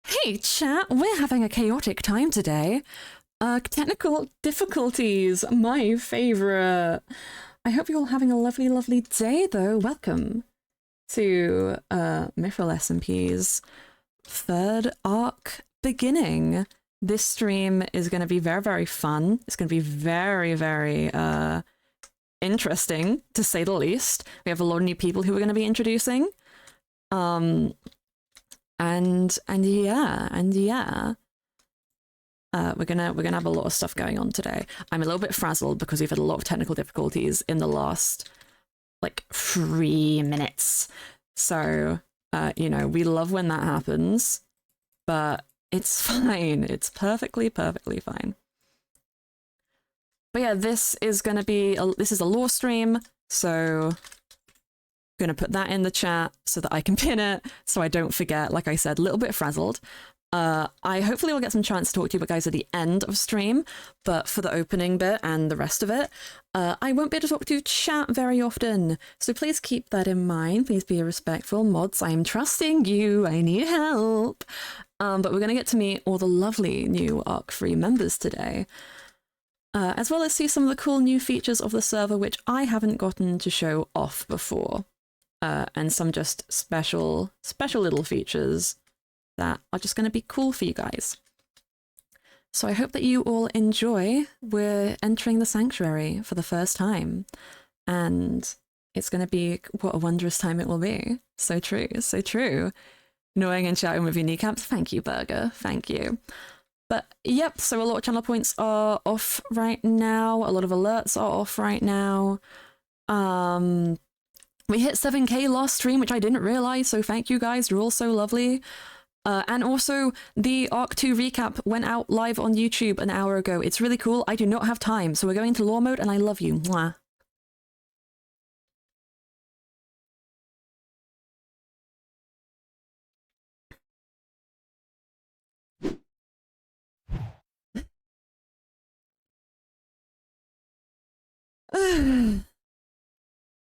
Hey chat, we're having a chaotic time today. Technical difficulties, my favorite. I hope you're all having a lovely, lovely day though. Welcome to Mythrill SMP's third arc beginning. This stream is going to be very, very fun. It's going to be very, very interesting, to say the least. We have a lot of new people who we're going to be introducing. And yeah. We're gonna have a lot of stuff going on today. I'm a little bit frazzled because we've had a lot of technical difficulties in the last like 3 minutes. So you know, we love when that happens, but it's fine. It's perfectly fine. But yeah, this is gonna be this is a lore stream, so I'm gonna put that in the chat so that I can pin it so I don't forget. Like I said, a little bit frazzled. I hopefully will get some chance to talk to you guys at the end of stream, but for the opening bit and the rest of it, I won't be able to talk to chat very often. So please keep that in mind. Please be respectful. Mods, I'm trusting you. I need help. But we're gonna get to meet all the lovely new Arc 3 members today. As well as see some of the cool new features of the server, which I haven't gotten to show off before. And some just special little features that are just going to be cool for you guys. So I hope that you all enjoy. We're entering the sanctuary for the first time, and it's going to be what a wondrous time it will be. So true, so true. Knowing and shouting with your kneecaps. Thank you, Burger. Thank you. But yep, so a lot of channel points are off right now. A lot of alerts are off right now. We hit 7k last stream, which I didn't realize, so thank you guys, you're all so lovely. And also, the Arc 2 recap went out live on YouTube an hour ago. It's really cool. I do not have time, so we're going to lore mode, and I love you. Mwah.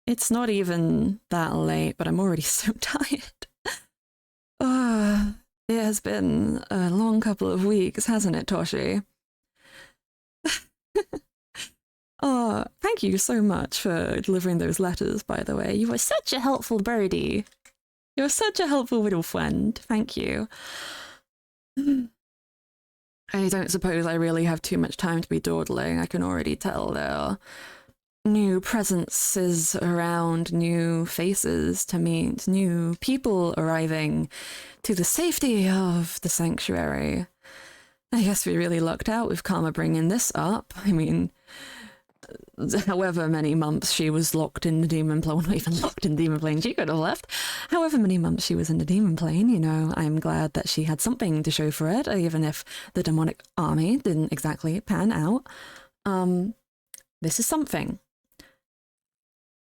It's not even that late, but I'm already so tired. It has been a long couple of weeks, hasn't it, Toshi? Oh, thank you so much for delivering those letters, by the way. You were such a helpful birdie. You're such a helpful little friend. Thank you. I don't suppose I really have too much time to be dawdling. I can already tell there are new presences around, new faces to meet, new people arriving to the safety of the sanctuary. I guess we really lucked out with Karma bringing this up. I mean, however many months she was locked in the demon plane, well, not even locked in the demon plane, she could have left. However many months she was in the demon plane, you know, I'm glad that she had something to show for it, even if the demonic army didn't exactly pan out. This is something.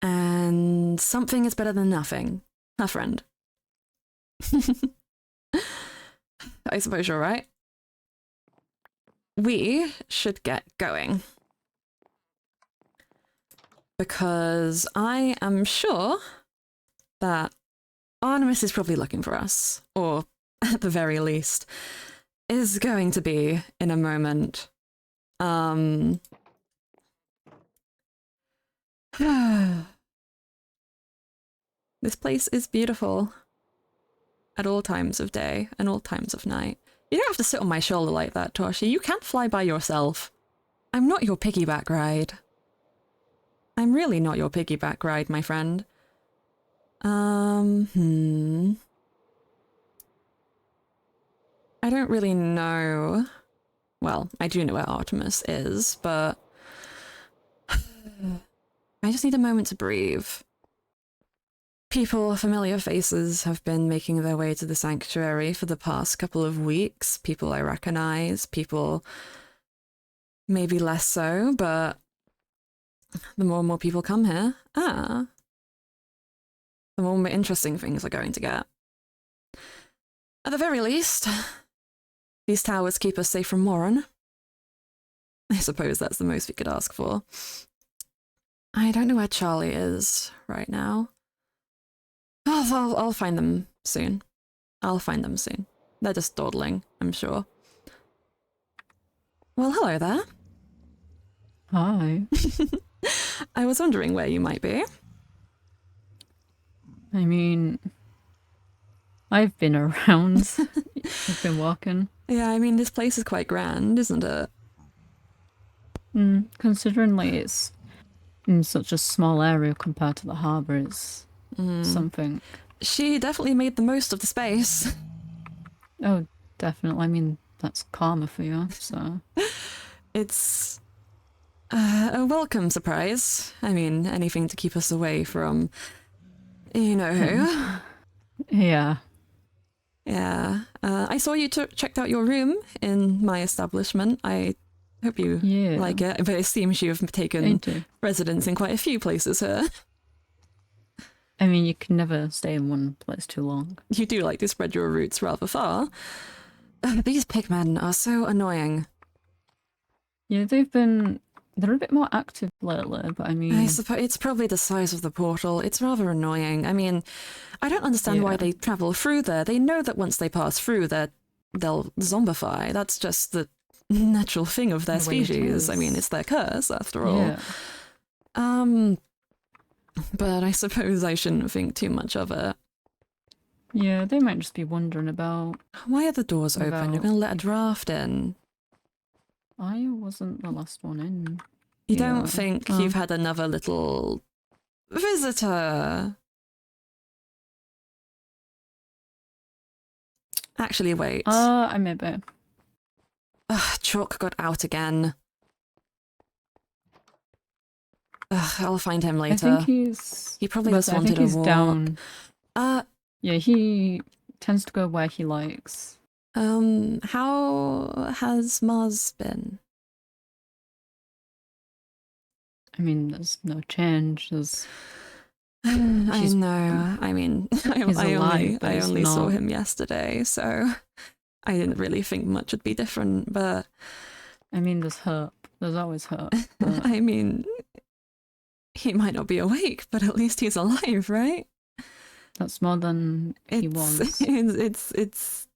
And something is better than nothing. Her friend. I suppose you're right. We should get going. Because I am sure that Artemis is probably looking for us. Or, at the very least, is going to be in a moment. This place is beautiful at all times of day and all times of night. You don't have to sit on my shoulder like that, Toshi. You can't fly by yourself. I'm not your piggyback ride. I'm really not your piggyback ride, my friend. I don't really know. Well, I do know where Artemis is, but I just need a moment to breathe. People, familiar faces, have been making their way to the sanctuary for the past couple of weeks. People I recognize, people maybe less so, but the more and more people come here, the more and more interesting things are going to get. At the very least, these towers keep us safe from Moran. I suppose that's the most we could ask for. I don't know where Charlie is right now. I'll find them soon. I'll find them soon. they're just dawdling, I'm sure. Well, hello there. Hi. I was wondering where you might be. I mean, I've been around. I've been walking. Yeah, I mean, this place is quite grand, isn't it? Considering like it's in such a small area compared to the harbour, it's something. She definitely made the most of the space. Oh, definitely. I mean, that's karma for you, so. It's a welcome surprise. I mean, anything to keep us away from, you know who. Yeah. Yeah. I saw you checked out your room in my establishment. I hope you like it, but it seems you have taken residence in quite a few places here. I mean, you can never stay in one place too long. You do like to spread your roots rather far. These pigmen are so annoying. Yeah, they're a bit more active lately, but I mean... I suppose it's probably the size of the portal. It's rather annoying. I mean, I don't understand why they travel through there. They know that once they pass through, they'll zombify. That's just the natural thing of their species. I mean, it's their curse, after all. Yeah. But I suppose I shouldn't think too much of it. Yeah, they might just be wondering about... Why are the doors open? You're going to let a draft in. I wasn't the last one in. You don't think you've had another little visitor? Actually, wait. I maybe. Ugh, Chalk got out again. Ugh, I'll find him later. I think he probably just wanted a walk. Down. Yeah, he tends to go where he likes. How has Mars been? I mean, there's no change. I know. I mean, I only saw him yesterday, so I didn't really think much would be different, but... I mean, there's hope. There's always hope. But... I mean, he might not be awake, but at least he's alive, right? That's more than he was. It's it's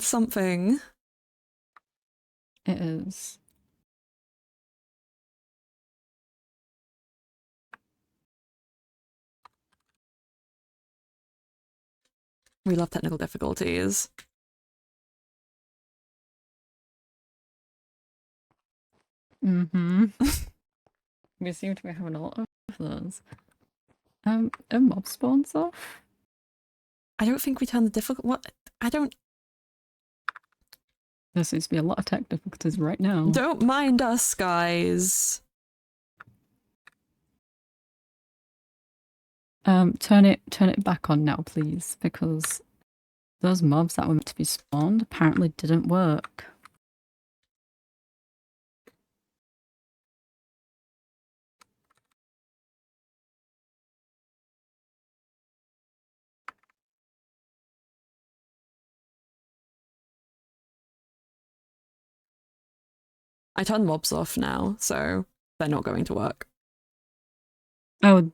something. It is. We love technical difficulties. We seem to be having a lot of those. Are mob spawns off? I don't think we turned the difficult. What? I don't. There seems to be a lot of tech difficulties right now. Don't mind us, guys. Turn it back on now, please, because those mobs that were meant to be spawned apparently didn't work. I turned mobs off now, so they're not going to work. Oh,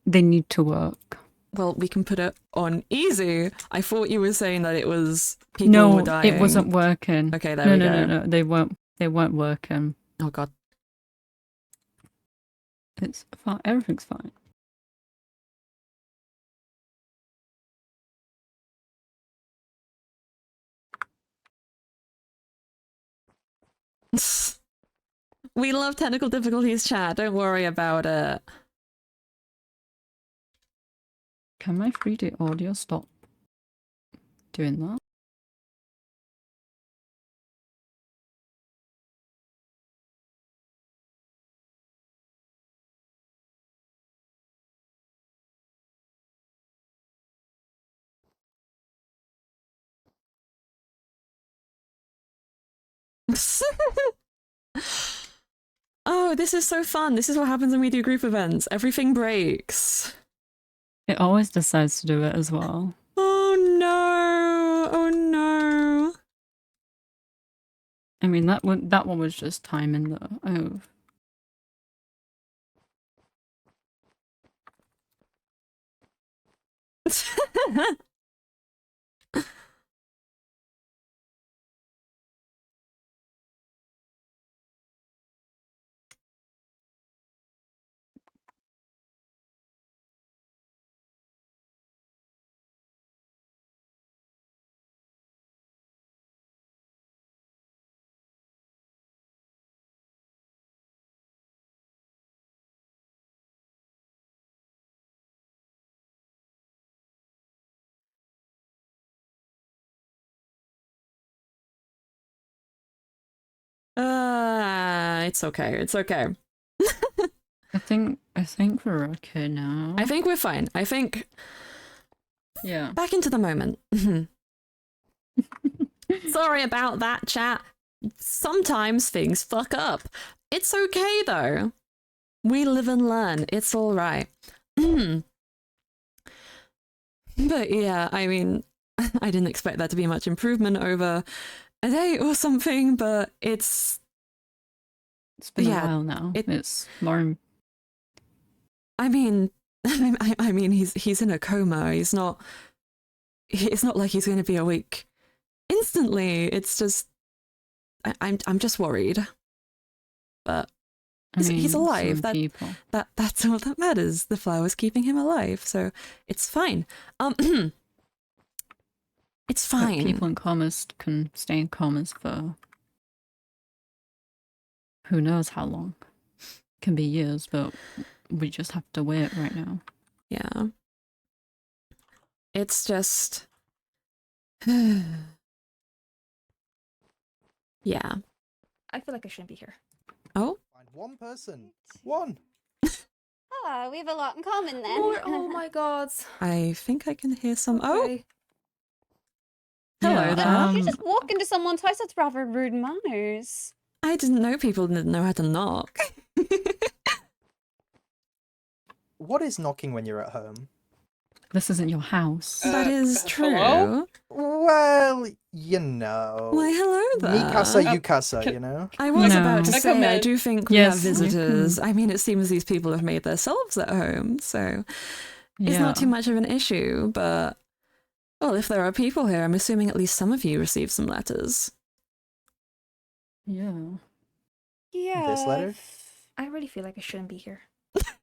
they need to work. Well, we can put it on easy. I thought you were saying that it was people were dying. No, it wasn't working. Okay, there we go. No, they weren't working. Oh god. It's fine. Everything's fine. We love technical difficulties, chat. Don't worry about it. Can my 3D audio stop doing that? Oh, this is so fun. This is what happens when we do group events. Everything breaks. It always decides to do it as well. Oh no. Oh no. I mean, that one was just timing though. Oh. It's okay. It's okay. I think we're okay now. I think we're fine. I think Yeah. back into the moment. Sorry about that, chat. Sometimes things fuck up. It's okay though. We live and learn. It's all right. But yeah, I mean, I didn't expect there to be much improvement over a day or something, but it's been yeah, a while now. It's more. I mean, I mean, he's in a coma. It's not like he's going to be awake instantly. It's just I'm just worried. But he's alive. That's all that matters. The flower's keeping him alive, so it's fine. It's fine. But people in comas can stay in comas for who knows how long. It can be years, but we just have to wait right now. Yeah. It's just yeah. I feel like I shouldn't be here. Oh? Find one person. One. Ah, we have a lot in common then. Oh my god. I think I can hear some. Okay. Oh, hello Yeah, there. You just walk into someone's house. That's rather rude manners. I didn't know people didn't know how to knock. What is knocking when you're at home? This isn't your house. That is true. hello? Well, you know. Why, hello there. Mikasa, Yukasa, you know? I was No. about to Can I come say, I in? do think we Yes, have you visitors. can. I mean, it seems these people have made themselves at home, so it's not too much of an issue, but, well, if there are people here, I'm assuming at least some of you received some letters. Yeah. Yeah. This letter? I really feel like I shouldn't be here.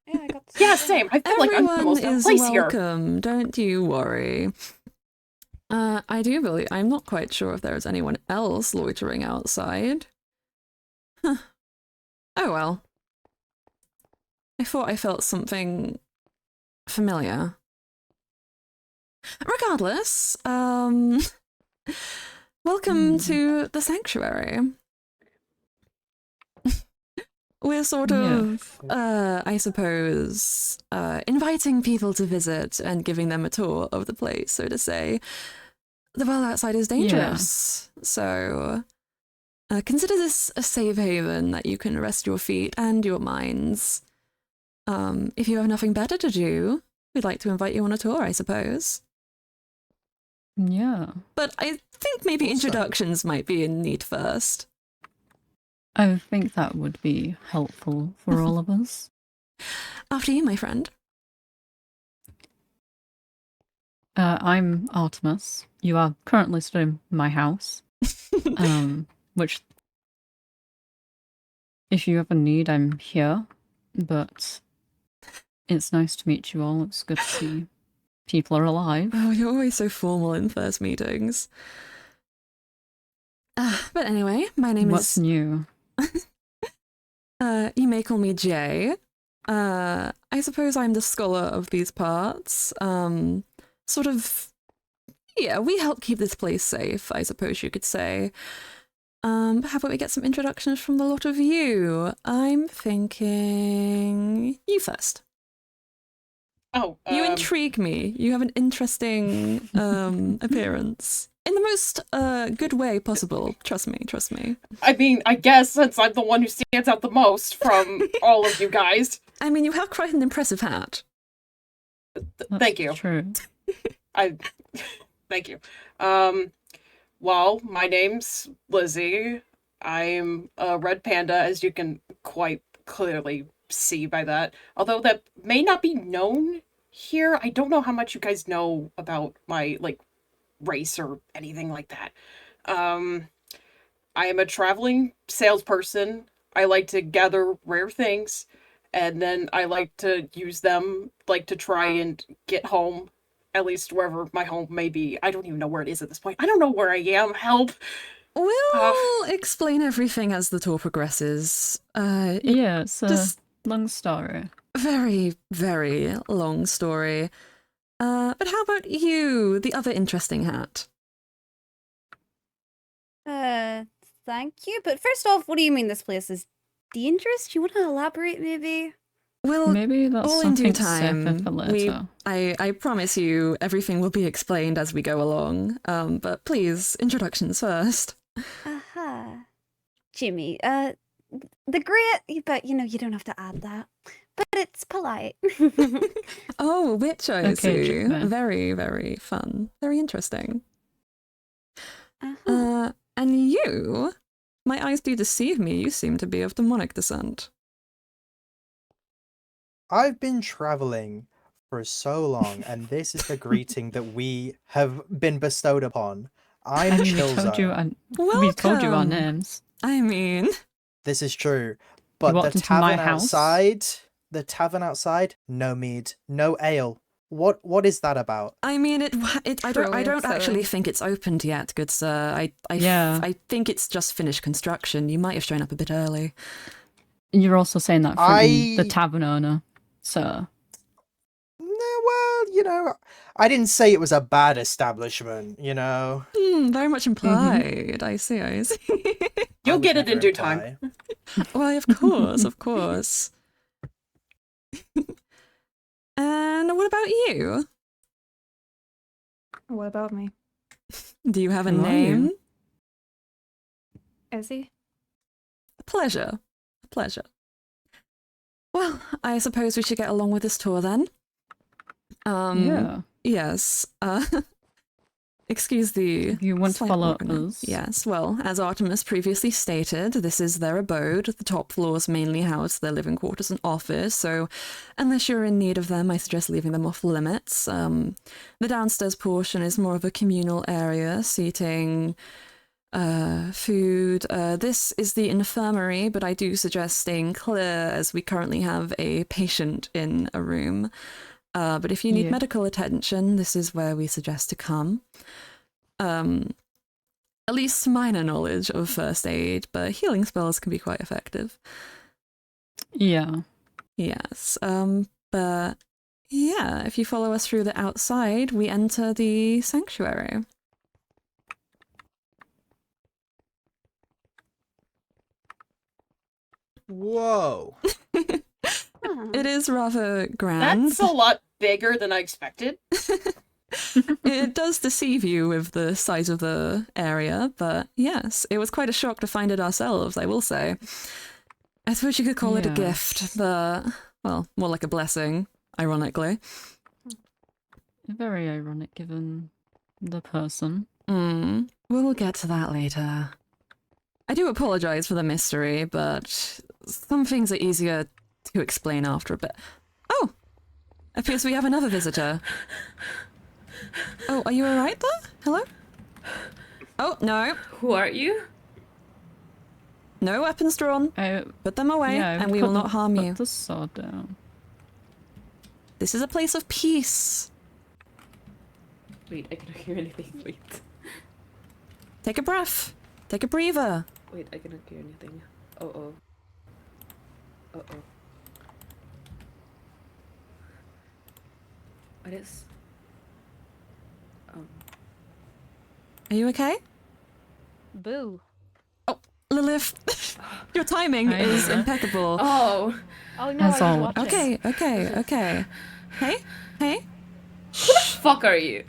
Yeah, I got. Yeah, same. I feel like I'm the Everyone most out of is place here. welcome, don't you worry. I do believe, I'm not quite sure if there is anyone else loitering outside. Huh. Oh well. I thought I felt something familiar. Regardless, welcome to the sanctuary. We're sort of, I suppose, inviting people to visit and giving them a tour of the place, so to say. The world outside is dangerous, so consider this a safe haven that you can rest your feet and your minds. If you have nothing better to do, we'd like to invite you on a tour, I suppose. Yeah. But I think maybe introductions might be in need first. I think that would be helpful for all of us. After you, my friend. I'm Artemis. You are currently stood in my house. Which, if you ever need, I'm here. But it's nice to meet you all. It's good to see people are alive. Oh, you're always so formal in first meetings. But anyway, my name What's is... new? You may call me Jay. I suppose I'm the scholar of these parts. Sort of... Yeah, we help keep this place safe, I suppose you could say. But how about we get some introductions from the lot of you? I'm thinking... You first. Oh, You intrigue me. You have an interesting appearance. In the most good way possible. Trust me, trust me. I mean, I guess since I'm the one who stands out the most from all of you guys. I mean, you have quite an impressive hat. Thank you. True. Thank you. Well, my name's Lizzie. I'm a red panda, as you can quite clearly see by that. Although that may not be known here. I don't know how much you guys know about my, like, race or anything like that. I am a traveling salesperson. I like to gather rare things, and then I like to use them, like, to try and get home, at least wherever my home may be. I don't even know where it is at this point. I don't know where I am. Help! We'll explain everything as the tour progresses. Yeah, it's a just long story. very, very long story. But how about you, the other interesting hat? Thank you. But first off, what do you mean this place is dangerous? Do you want to elaborate, maybe? Well, Maybe that's all in due something safer time. for later. I promise you, everything will be explained as we go along. But please, introductions first. Jimmy, the great, but you know, you don't have to add that. But it's polite. Oh, which I Okay, see. Jimmy. Very, very fun. Very interesting. Uh-huh. And you? My eyes do deceive me. You seem to be of demonic descent. I've been traveling for so long, and this is the greeting that we have been bestowed upon. I'm I mean, Chillzone. we told you our Welcome. names. I mean, This is true. But walked the into my tavern house. outside, no mead, no ale. What is that about? I mean, I Truly don't upsetting. actually think it's opened yet, good sir. Yeah. I think it's just finished construction. You might have shown up a bit early. You're also saying that from the tavern owner, so... No, well, you know, I didn't say it was a bad establishment, you know. Very much implied. I see, I see. You'll I would get it in never due time. imply. Well, of course, of course. And what about you? What about me? Do you have a Who are name? you? Ezzy? Pleasure. Pleasure. Well, I suppose we should get along with this tour then. yeah. Yes. Excuse the If you want to slight follow organ- us. Yes, well, as Artemis previously stated, this is their abode. The top floors mainly house their living quarters and office, so unless you're in need of them, I suggest leaving them off limits. The downstairs portion is more of a communal area, seating, food. This is the infirmary, but I do suggest staying clear as we currently have a patient in a room. But if you need Yeah. medical attention, this is where we suggest to come. At least minor knowledge of first aid, but healing spells can be quite effective. Yeah. Yes. But yeah, if you follow us through the outside, we enter the sanctuary. Whoa. It is rather grand. That's a lot bigger than I expected. It does deceive you with the size of the area, but yes, it was quite a shock to find it ourselves, I will say. I suppose you could call it a gift, but, well, more like a blessing, ironically. Very ironic given the person. We'll get to that later. I do apologize for the mystery, but some things are easier to explain after a bit. Oh! Appears we have another visitor. Oh, are you alright there? Hello? Oh, no. Who are you? No weapons drawn. Put them away, Yeah, and we will not harm you. Put the sword down. This is a place of peace. Wait, I cannot hear anything. Wait. Take a breath. Take a breather. Wait, I cannot hear anything. Uh-oh. Uh-oh. What is... Are you okay? Boo. Oh, Lilith, your timing Hi, is Lilith. impeccable. Oh! Oh no, As I was always. watching. Okay. Hey, Who the fuck are you?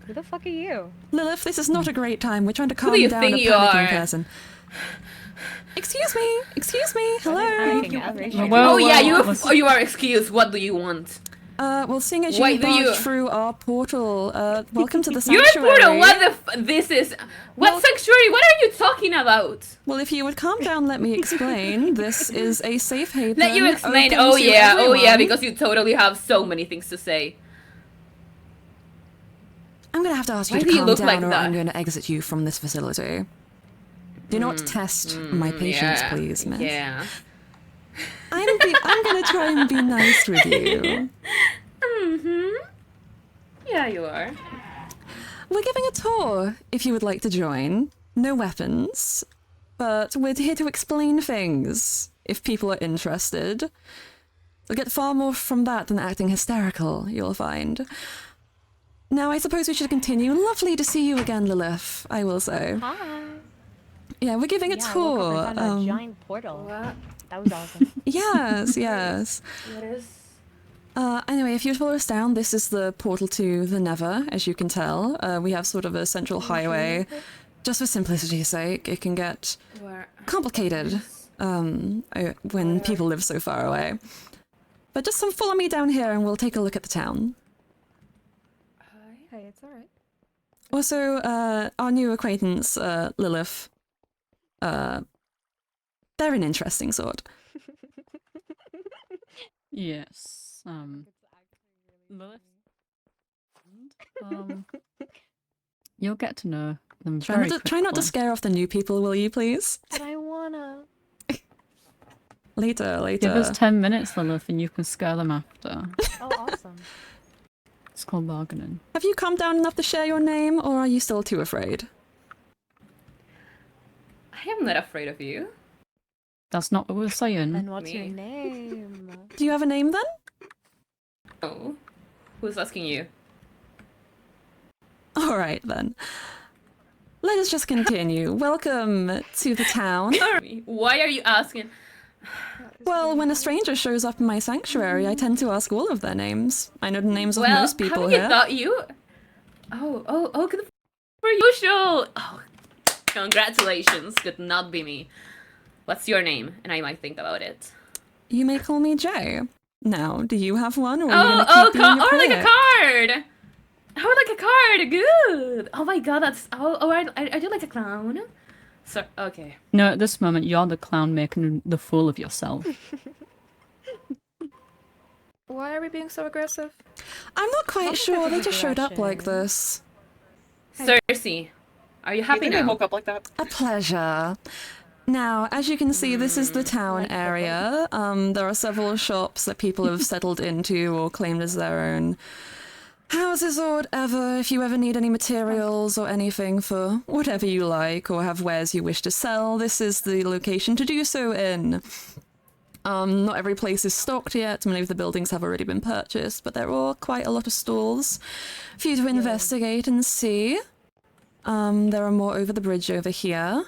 Who the fuck are you? Lilith, this is not a great time. We're trying to calm do you down think a you panicking are? person. Excuse me, hello. Well, oh yeah, let's- you are excused. What do you want? Well, seeing as Why you do you- barged through our portal, welcome to the You're sanctuary. Pluto. What the this is? What Well- sanctuary? What are you talking about? Well, if you would calm down, let me explain. This is a safe haven. Let you explain. open Oh to yeah, everyone. because you totally have so many things to say. I'm going to have to ask you Why to do you calm look down like or that? I'm going to exit you from this facility. Do not test my patience, Yeah, please, miss. Yeah. I'm going to try and be nice with you. Yeah, you are. We're giving a tour, if you would like to join. No weapons, but we're here to explain things, if people are interested. You'll get far more from that than acting hysterical, you'll find. Now, I suppose we should continue. Lovely to see you again, Lilith, I will say. Hi. Yeah, we're giving a Yeah, I woke tour. up and found a giant portal. What? That was awesome. Yes, yes. What is? Anyway, if you follow us down, this is the portal to the Nether, as you can tell. We have sort of a central highway. Just for simplicity's sake, it can get Where? complicated when people live so far away. But just follow me down here and we'll take a look at the town. Hey, it's alright. Also, our new acquaintance, Lilith, they're an interesting sort. Yes. Lilith. You'll get to know them very Try not to quickly. scare off the new people, will you, please? But I wanna. Later. Give us 10 minutes, Lilith, and you can scare them after. Oh, awesome. It's called bargaining. Have you calmed down enough to share your name, or are you still too afraid? I am not afraid of you. That's not what we're saying. And what's your Me. name? Do you have a name then? Oh. Who's asking you? Alright then. Let us just continue. Welcome to the town. Why are you asking? Well, when a stranger shows up in my sanctuary, I tend to ask all of their names. I know the names of Well, most people haven't you here. thought you? Oh, good for usual. Oh, congratulations. Could not be me. What's your name? And I might think about it. You may call me Jay. Now, do you have one, or are you gonna keep being a or like a quiet? card. Or like a card. Good. Oh my god, that's I do like a clown. So okay. No, at this moment, you're the clown making the fool of yourself. Why are we being so aggressive? I'm not quite sure. They of just showed up like aggression. this. Cersei, are you Do you happy think I now? woke up like that? A pleasure. Now, as you can see, this is the town like the area. There are several shops that people have settled into or claimed as their own houses or whatever. If you ever need any materials or anything for whatever you like or have wares you wish to sell, this is the location to do so in. Not every place is stocked yet. Many of the buildings have already been purchased, but there are quite a lot of stalls for you to investigate and see. There are more over the bridge over here.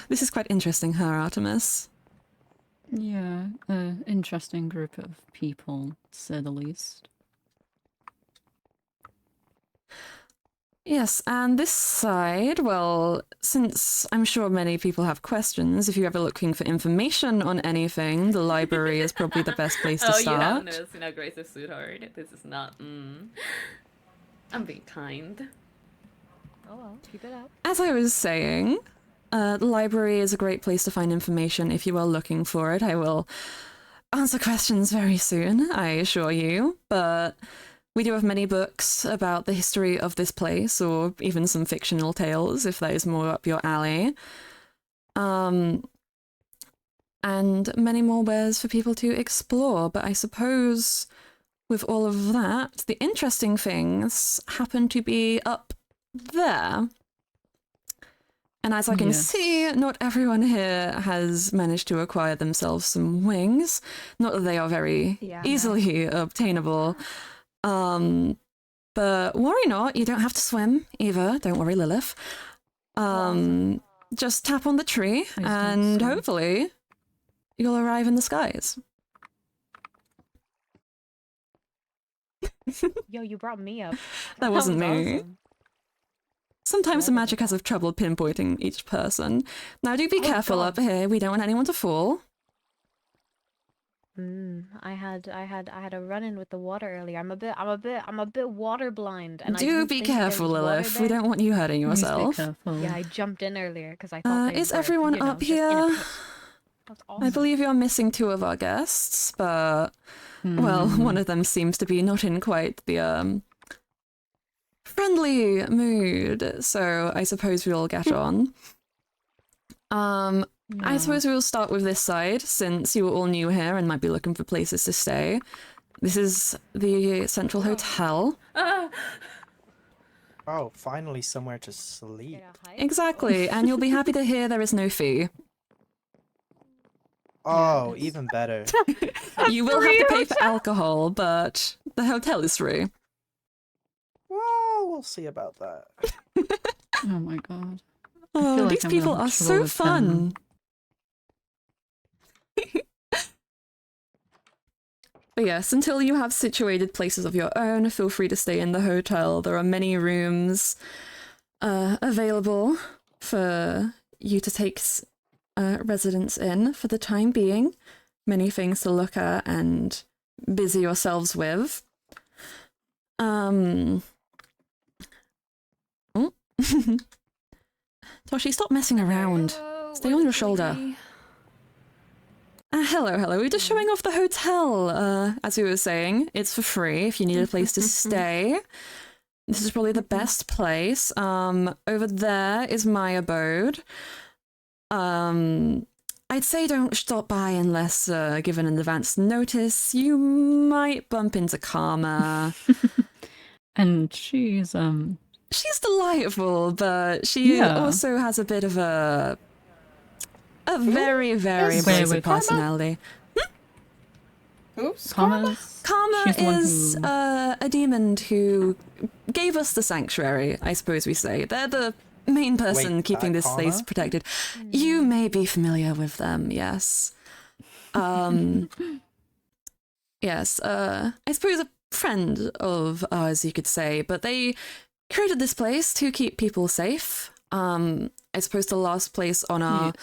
This is quite interesting, huh, Artemis? Yeah, interesting group of people, to say the least. Yes, and this side, well, since I'm sure many people have questions, if you're ever looking for information on anything, the library is probably the best place to Oh, you start. haven't noticed an aggressive sweetheart. This is not. I'm being kind. Oh well, keep it up. As I was saying, the library is a great place to find information if you are looking for it. I will answer questions very soon, I assure you, but we do have many books about the history of this place, or even some fictional tales, if that is more up your alley. And many more wares for people to explore, but I suppose with all of that, the interesting things happen to be up there. And as I can Yes. see, not everyone here has managed to acquire themselves some wings. Not that they are very Yeah, no. easily obtainable. But worry not, you don't have to swim either. Don't worry, Lilith. Just tap on the tree don't and swim. hopefully you'll arrive in the skies. Yo, you brought me up. That wasn't was me. awesome. Sometimes the Whatever. magic has of trouble pinpointing each person. Now do be Oh, careful God. up here. We don't want anyone to fall. I had a run-in with the water earlier. I'm a bit water blind. And I Do didn't be think there careful, was water Lilith. We there. don't want you hurting Please be yourself. careful. Yeah, I jumped in earlier because I thought they Is were, everyone you know, up just in a here? pit. That's I awesome. believe you're missing 2 of our guests, but well, one of them seems to be not in quite the friendly mood, so I suppose we'll get on. I suppose we'll start with this side, since you are all new here and might be looking for places to stay. This is the Central Hotel. Oh, finally somewhere to sleep. Get a hike? Exactly, and you'll be happy to hear there is no fee. Oh, Yes. even better. You will have to pay for alcohol, but the hotel is free. Well, we'll see about that. Oh my god. Oh, feel like these I'm people gonna are have so trouble with fun. But yes, until you have situated places of your own, feel free to stay in the hotel. There are many rooms available for you to take residence in for the time being. Many things to look at and busy yourselves with. Oh. Toshi, stop messing around. Hello, Stay on your shoulder. Whitley. Hello. We're just showing off the hotel. As we were saying, it's for free if you need a place to stay. This is probably the best place. Over there is my abode. I'd say don't stop by unless given an advance notice. You might bump into Karma. And she's She's delightful, but she Yeah. also has a bit of a very, very Yes. abrasive Wait, Karma? personality. Who's Karma's. Karma She's the one is who- a demon who gave us the sanctuary, I suppose we say. They're the main person Wait, keeping that this place Karma? protected. You may be familiar with them, yes. Yes, I suppose a friend of ours, you could say, but they created this place to keep people safe. I suppose the last place on our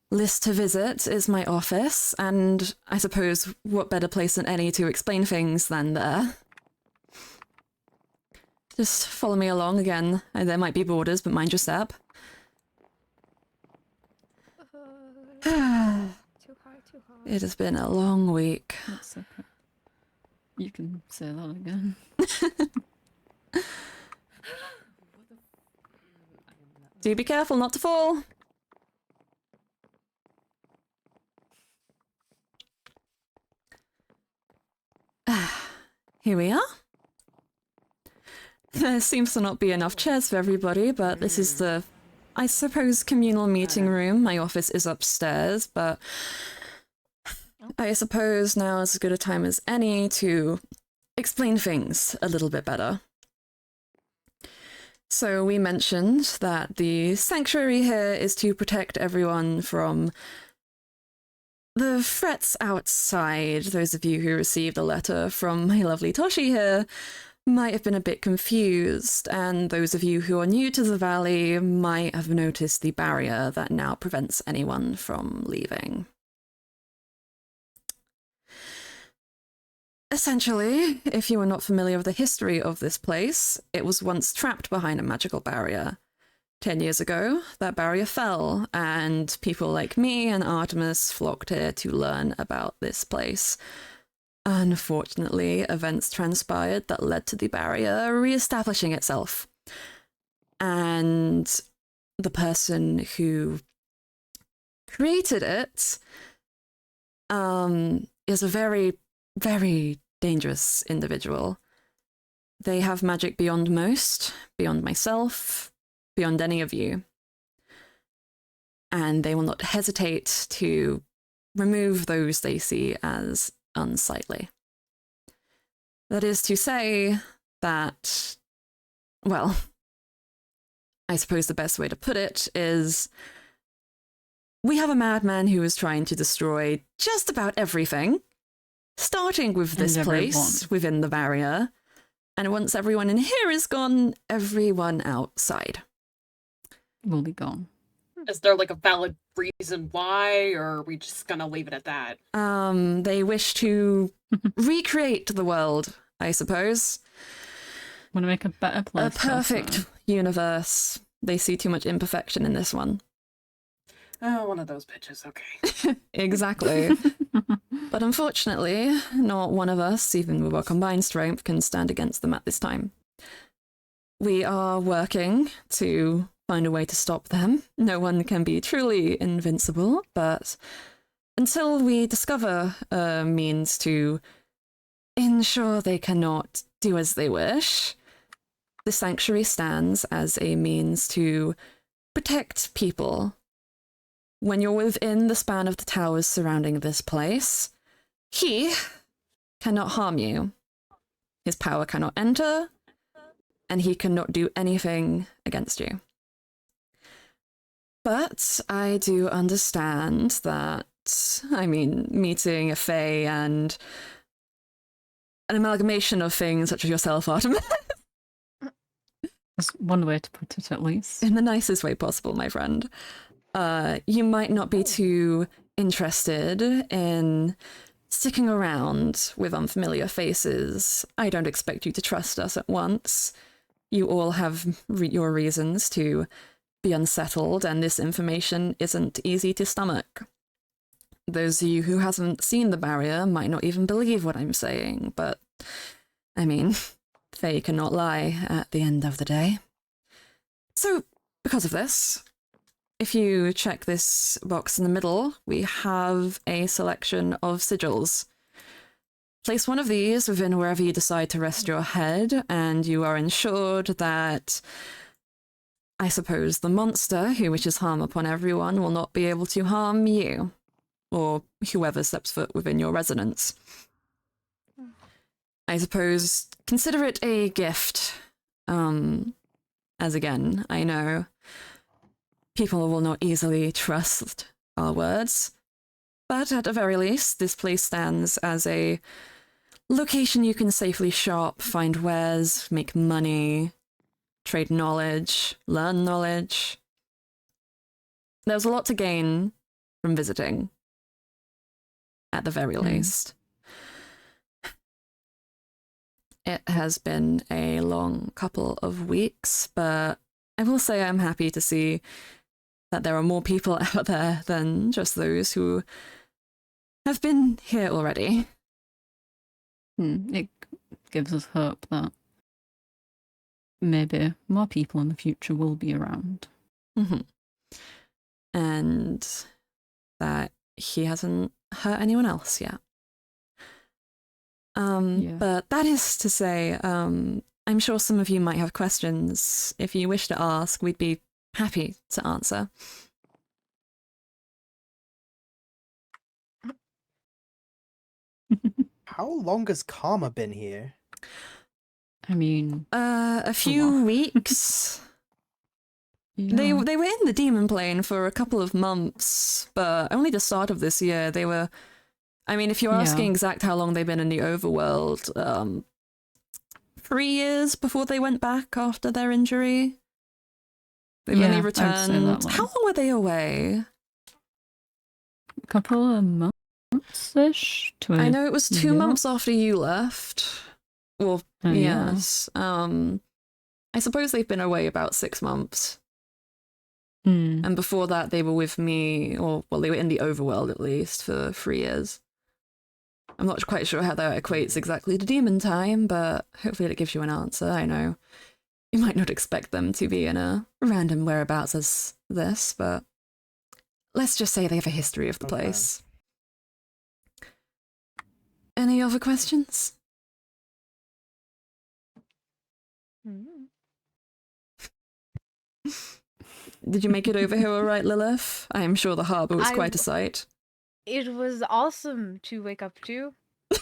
list to visit is my office, and I suppose what better place than any to explain things than there. Just follow me along again. There might be borders, but mind your step. Too high, too high. It has been a long week. That's okay. You can say that again. Do be careful not to fall. Here we are. There seems to not be enough chairs for everybody, but this is the, I suppose, communal meeting room. My office is upstairs, but I suppose now is as good a time as any to explain things a little bit better. So we mentioned that the sanctuary here is to protect everyone from the threats outside. Those of you who received a letter from my lovely Toshi here might have been a bit confused, and those of you who are new to the valley might have noticed the barrier that now prevents anyone from leaving. Essentially, if you are not familiar with the history of this place, it was once trapped behind a magical barrier. 10 years ago, that barrier fell, and people like me and Artemis flocked here to learn about this place. Unfortunately, events transpired that led to the barrier re-establishing itself. And the person who created it is a very, very dangerous individual. They have magic beyond most, beyond myself, beyond any of you. And they will not hesitate to remove those they see as unsightly. That is to say that, well, I suppose the best way to put it is we have a madman who is trying to destroy just about everything, starting with this And place everyone. within the barrier. And once everyone in here is gone, everyone outside. Will be gone. Is there like a valid reason why, or are we just gonna leave it at that? They wish to recreate the world, I suppose. Want to make a better place. A perfect universe. They see too much imperfection in this one. Oh, one of those bitches, okay. Exactly. But unfortunately, not one of us, even with our combined strength, can stand against them at this time. We are working to find a way to stop them. No one can be truly invincible, but until we discover a means to ensure they cannot do as they wish, the sanctuary stands as a means to protect people. When you're within the span of the towers surrounding this place, he cannot harm you. His power cannot enter, and he cannot do anything against you. But I do understand that, meeting a fae and an amalgamation of things such as yourself, Artemis, That's one way to put it, at least. in the nicest way possible, my friend. You might not be too interested in sticking around with unfamiliar faces. I don't expect you to trust us at once. You all have your reasons to be unsettled, and this information isn't easy to stomach. Those of you who haven't seen the barrier might not even believe what I'm saying, but, Faye cannot lie at the end of the day. So, because of this, if you check this box in the middle, we have a selection of sigils. Place one of these within wherever you decide to rest your head, and you are ensured that, I suppose, the monster who wishes harm upon everyone will not be able to harm you, or whoever steps foot within your residence. I suppose, consider it a gift. As again, I know people will not easily trust our words, but at the very least, this place stands as a location you can safely shop, find wares, make money, trade knowledge, learn knowledge. There's a lot to gain from visiting, at the very least. It has been a long couple of weeks, but I will say I'm happy to see that there are more people out there than just those who have been here already. It gives us hope that maybe more people in the future will be around. Mm-hmm. And that he hasn't hurt anyone else yet. But that is to say, I'm sure some of you might have questions. If you wish to ask, we'd be happy to answer. How long has Karma been here? A few weeks. Yeah. They were in the demon plane for a couple of months, but only the start of this year they were. If you're asking exact how long they've been in the overworld, 3 years before they went back after their injury. They've only returned. How long were they away? A couple of months-ish. I know it was 2 months after you left. Well, yeah. yes. I suppose they've been away about 6 months. And before that, they were with me, they were in the overworld at least for 3 years. I'm not quite sure how that equates exactly to demon time, but hopefully that gives you an answer. I know you might not expect them to be in a random whereabouts as this, but let's just say they have a history of the place. Any other questions? Did you make it over here all right, Lilith? I am sure the harbour was quite a sight. It was awesome to wake up to.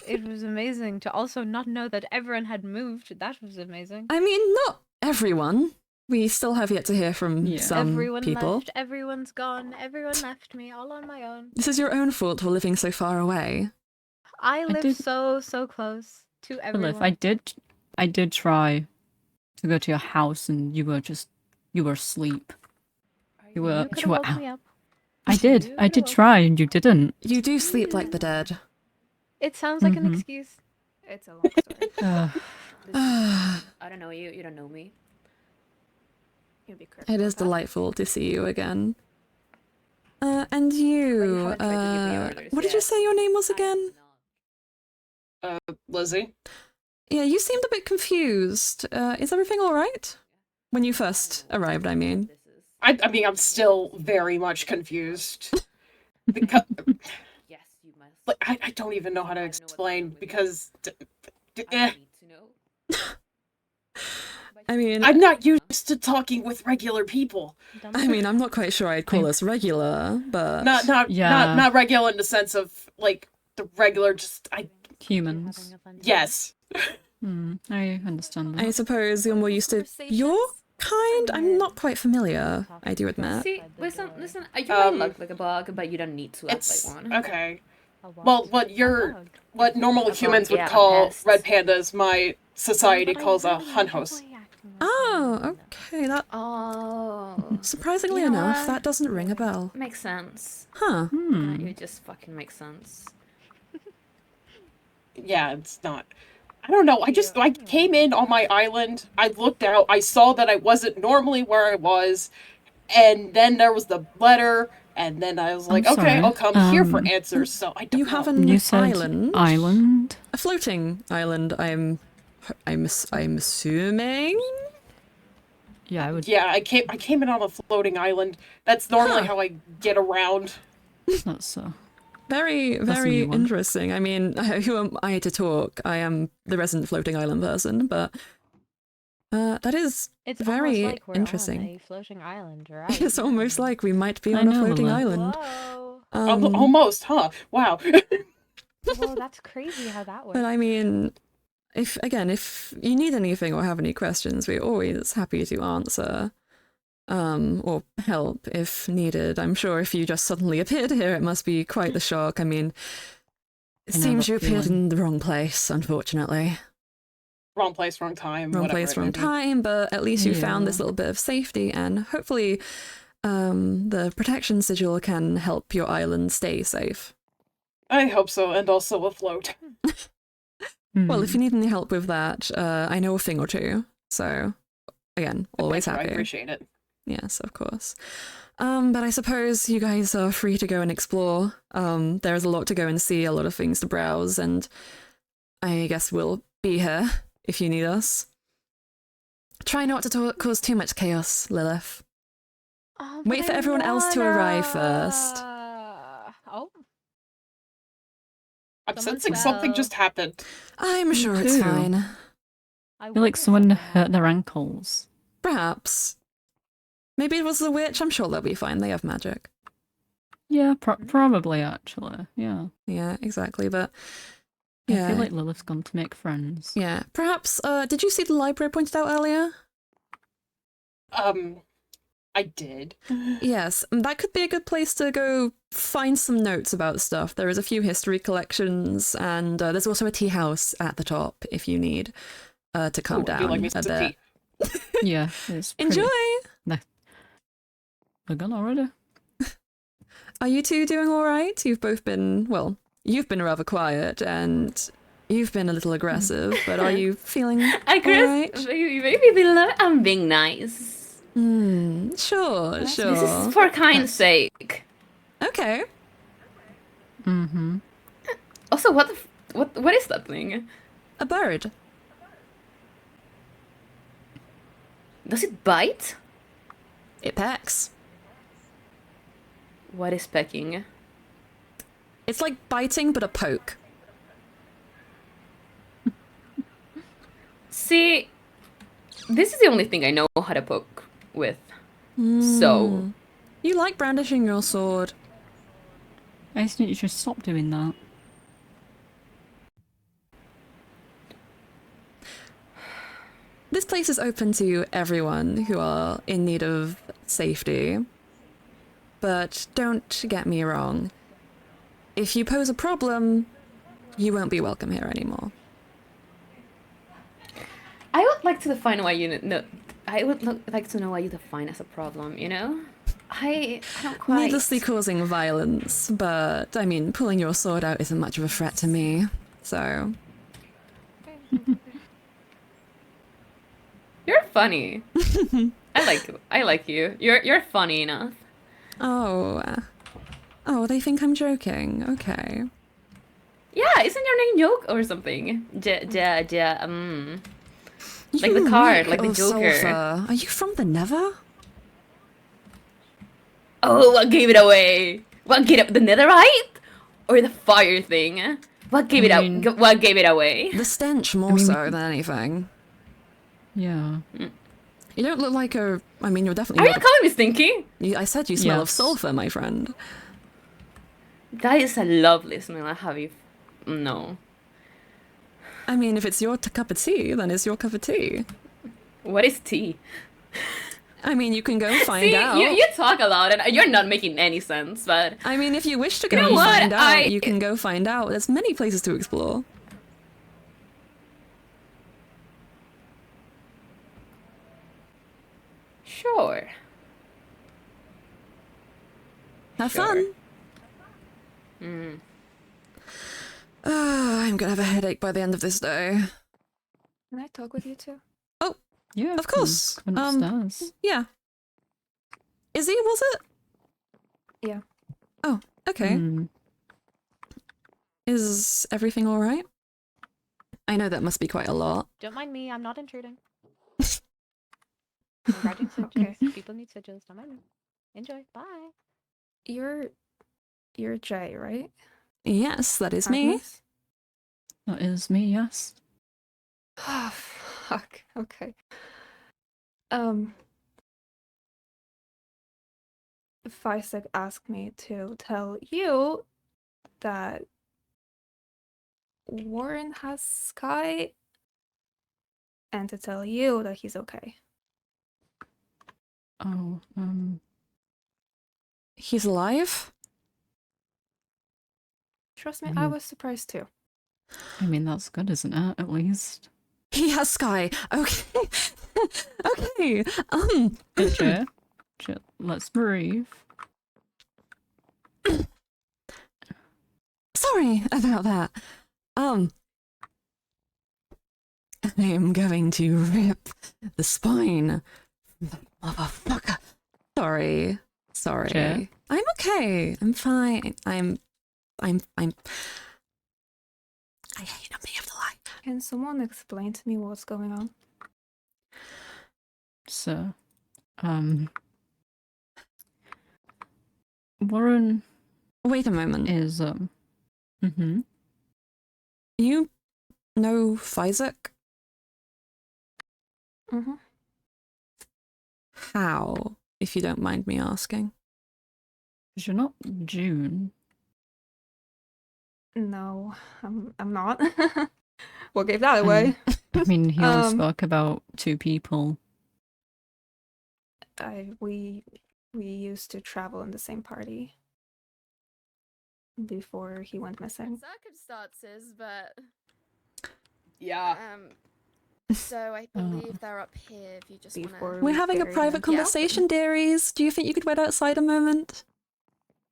It was amazing to also not know that everyone had moved. That was amazing. Not everyone. We still have yet to hear from some Everyone people. left. Everyone's gone. Everyone left me all on my own. This is your own fault for living so far away. I live so close to everyone. Lilith, I did try to go to your house, and you were asleep. You were woke me up. I did try, and you didn't. You do sleep like the dead. It sounds like an excuse. It's a long story. I don't know you. You don't know me. You'll be correct. It is delightful to see you again. And you, But you haven't tried to give me orders what did you yet. say your name was again? Lizzie. Yeah, you seemed a bit confused. Is everything all right? When you first arrived, I mean. I mean, I'm still very much confused. Because, Yes, you must. like, I don't even know how to explain because I need to know. I mean, I'm not used to talking with regular people. I'm not quite sure I'd call us regular, but Not regular in the sense of like the regular. Just Humans. yes. I understand that. I suppose you're more used to your kind. I'm not quite familiar, I do admit. See, listen. You might look like a bug, but you don't need to act It's like one. okay. Well, what normal humans would yeah, a call pest. red pandas, my society calls a hunhos. Oh, okay. That Oh, surprisingly You know enough, what? that doesn't ring a bell. makes sense. Huh. It just fucking makes sense. Yeah, it's not. I don't know. I came in on my island. I looked out. I saw that I wasn't normally where I was, and then there was the letter. And then I was like, I'm okay, sorry, I'll come here for answers. So I don't You know. have an You said island? island? A floating island, I'm assuming? Yeah, I would. Yeah, I came in on a floating island. That's normally Huh. how I get around. That's Very, That's a very new one. interesting. I mean, who am I to talk? I am the resident floating island person, but that is It's very almost like we're interesting. on a floating island, right? It's almost like we might be I on a know, floating Lila. island. Whoa. Almost, huh? Wow. Well, that's crazy how that works. But I mean, if you need anything or have any questions, we're always happy to answer. Or help if needed. I'm sure if you just suddenly appeared here, it must be quite the shock. I mean, it I know seems that you appeared feeling. in the wrong place, unfortunately. Wrong place, wrong time. Wrong whatever place, it wrong may be. time, but at least you found this Yeah. little bit of safety, and hopefully the protection sigil can help your island stay safe. I hope so, and also afloat. Well, if you need any help with that, I know a thing or two. So, again, always Thank you, happy. I appreciate it. Yes, of course. But I suppose you guys are free to go and explore. There's a lot to go and see, a lot of things to browse, and I guess we'll be here if you need us. Try not to cause too much chaos, Lilith. Oh, Wait but for I everyone else to arrive first. Oh, I'm Someone sensing something fell. just happened. I'm Me sure it's too. fine. I I feel like wonder someone what hurt their ankles. Perhaps. Maybe it was the witch. I'm sure they'll be fine. They have magic. Yeah, probably actually. Yeah. Yeah, exactly. But I yeah, feel like Lilith's gone to make friends. yeah. Perhaps. Did you see the library pointed out earlier? I did. Yes, that could be a good place to go find some notes about stuff. There is a few history collections, and there's also a tea house at the top if you need to calm Ooh, would down you like me a some bit. tea? Yeah, it's pretty. Enjoy! They're gone already. Are you two doing all right? You've both been, well, you've been rather quiet, and you've been a little aggressive, but are you feeling I guess alright? maybe I'm being nice. Sure. This is for kind's sake. Okay. Mm-hmm. Also, what is that thing? A bird. Does it bite? It pecks. What is pecking? It's like biting, but a poke. See, this is the only thing I know how to poke with. So, You like brandishing your sword. I just think you should stop doing that. This place is open to everyone who are in need of safety. But don't get me wrong. If you pose a problem, you won't be welcome here anymore. I would like to define why you know. I would like to know why you define as a problem. You know, I don't quite. Needlessly causing violence, but I mean, pulling your sword out isn't much of a threat to me. So, You're funny. I like you. You're funny enough. oh, Oh, they think I'm joking. Okay. Yeah, isn't your name Joke or something? Like the You card, reek like the of Joker. sulfur. Are you from the Nether? Oh, what gave it away? What gave it the netherite? Or the fire thing? What gave I it mean- out? What gave it away? The stench more mean, we so can- than anything. Yeah. You don't look like a. I mean, you're Are definitely you not. calling me stinky? I said you smell of Yes. sulfur, my friend. That is a lovely smell. I have you. No. I mean, if it's your cup of tea, then it's your cup of tea. What is tea? I mean, you can go find See, out. you talk a lot, and you're not making any sense. But I mean, if you wish to go know and what? find out, you can go find out. There's many places to explore. sure. Have Sure. fun. Mm. I'm gonna have a headache by the end of this day. Can I talk with you too? Yeah. Of course. Come upstairs. Yeah. Izzy, was it? Yeah. Oh, okay. Hmm. Is everything all right? I know that must be quite a lot. Don't mind me, I'm not intruding. I'm writing sigils. Okay. People need sigils. Don't mind me. Enjoy. Bye. You're Jay, right? Yes, that is me. Agnes? That is me, yes. Oh, fuck. Okay. Isaac asked me to tell you that Warren has Sky and to tell you that he's okay. Oh, He's alive? Trust me, I Mhm. was surprised too. I mean, that's good, isn't it? At least. He has Sky. Okay. Okay. Jay, let's breathe. Sorry about that. I am going to rip the spine from the motherfucker. Sorry. Jay? I'm okay. I'm fine. I hate a me of the light. Can someone explain to me what's going on? So, Warren Wait a moment. is, You know Isaac? Mm-hmm. How, if you don't mind me asking? because you're not June. No, I'm not. What gave that away? I mean, he only Um, spoke about two people. We used to travel in the same party before he went missing. Circumstances, but Yeah. so I believe they're up here if you just Before wanna. We're we having a buried private him. conversation, dearies. Do you think you could wait outside a moment?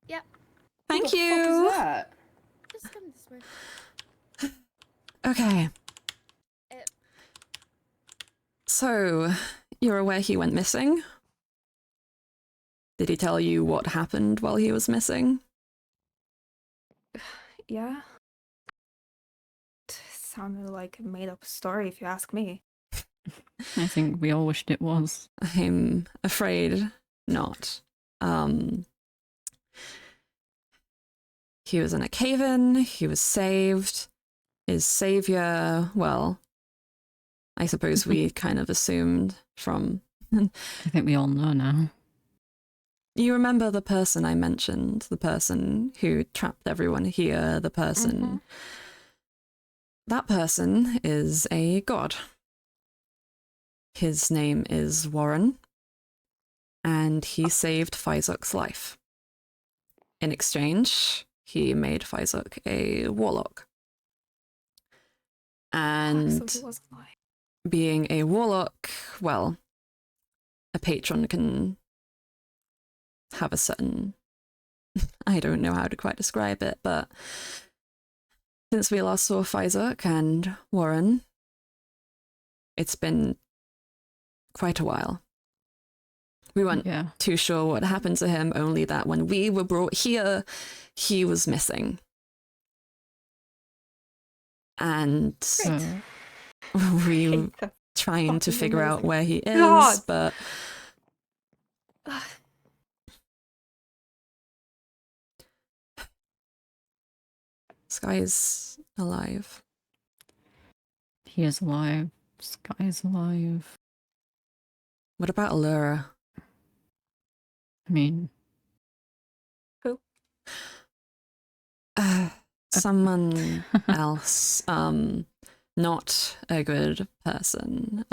Yep. Thank Who the you. fuck is that? Just come this way. Okay. It- So, you're aware he went missing? Did he tell you what happened while he was missing? Yeah. Sounded like a made-up story, if you ask me. I think we all wished it was. I'm afraid not. He was in a cave-in, he was saved. His savior, well, I suppose we kind of assumed from... I think we all know now. You remember the person I mentioned? The person who trapped everyone here, the person... Mhm. That person is a god. His name is Warren, and he saved Fizuk's life. In exchange, he made Fizuk a warlock. And So he wasn't lying. being a warlock, well, a patron can have a certain... I don't know how to quite describe it, but since we last saw Fizuk and Warren, it's been quite a while. We weren't Yeah. too sure what happened to him, only that when we were brought here, he was missing. And So, we were Hate that. trying to Fucking figure out amazing. where he is, God. but Sky is alive. he is alive. Sky is alive. What about Allura? I mean, Someone else, not a good person.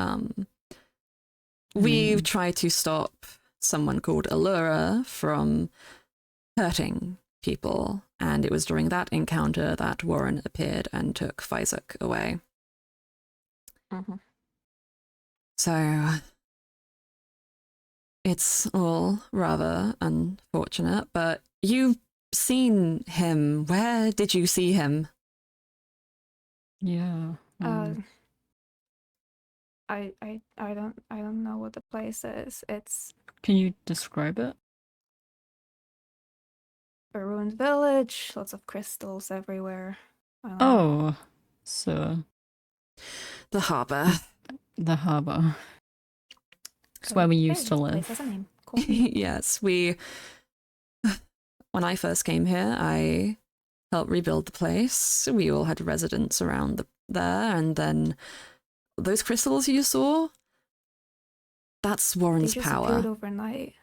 We've tried to stop someone called Allura from hurting people, and it was during that encounter that Warren appeared and took Isaac away. Mhm. So it's all rather unfortunate, but you've seen him. Where did you see him? yeah. I don't know what the place is. It's Can you describe it? a ruined village, lots of crystals everywhere. I don't know. Oh, so The harbour. the harbour. It's where we used to Okay, the place live. has a name. Cool. Yes, when I first came here, I helped rebuild the place. We all had residents around there, and then those crystals you saw, that's They Warren's just power. appeared overnight.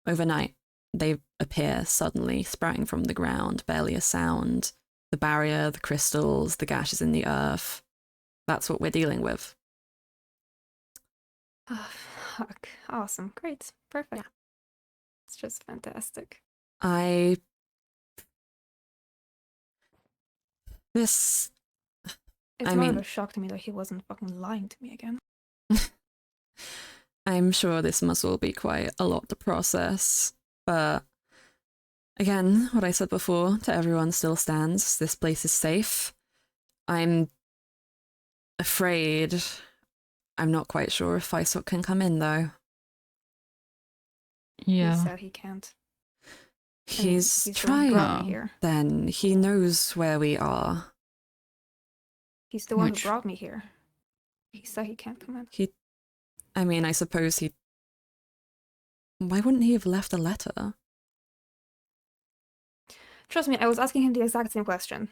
Overnight, they appear suddenly, sprouting from the ground, barely a sound. The barrier, the crystals, the gashes in the earth. That's what we're dealing with. Oh, fuck. Awesome. Great. Perfect. It's just fantastic. This, It's I more of mean- a shock to me that he wasn't fucking lying to me again. I'm sure this must all be quite a lot to process, but again, what I said before to everyone still stands. This place is safe. I'm afraid. I'm not quite sure if Faisal can come in, though. He Yeah. said he can't. I mean, He's the one who trying. brought me here. Then he knows where we are. He's the one Which- who brought me here. He said he can't come in. I mean, I suppose he. Why wouldn't he have left a letter? Trust me, I was asking him the exact same question.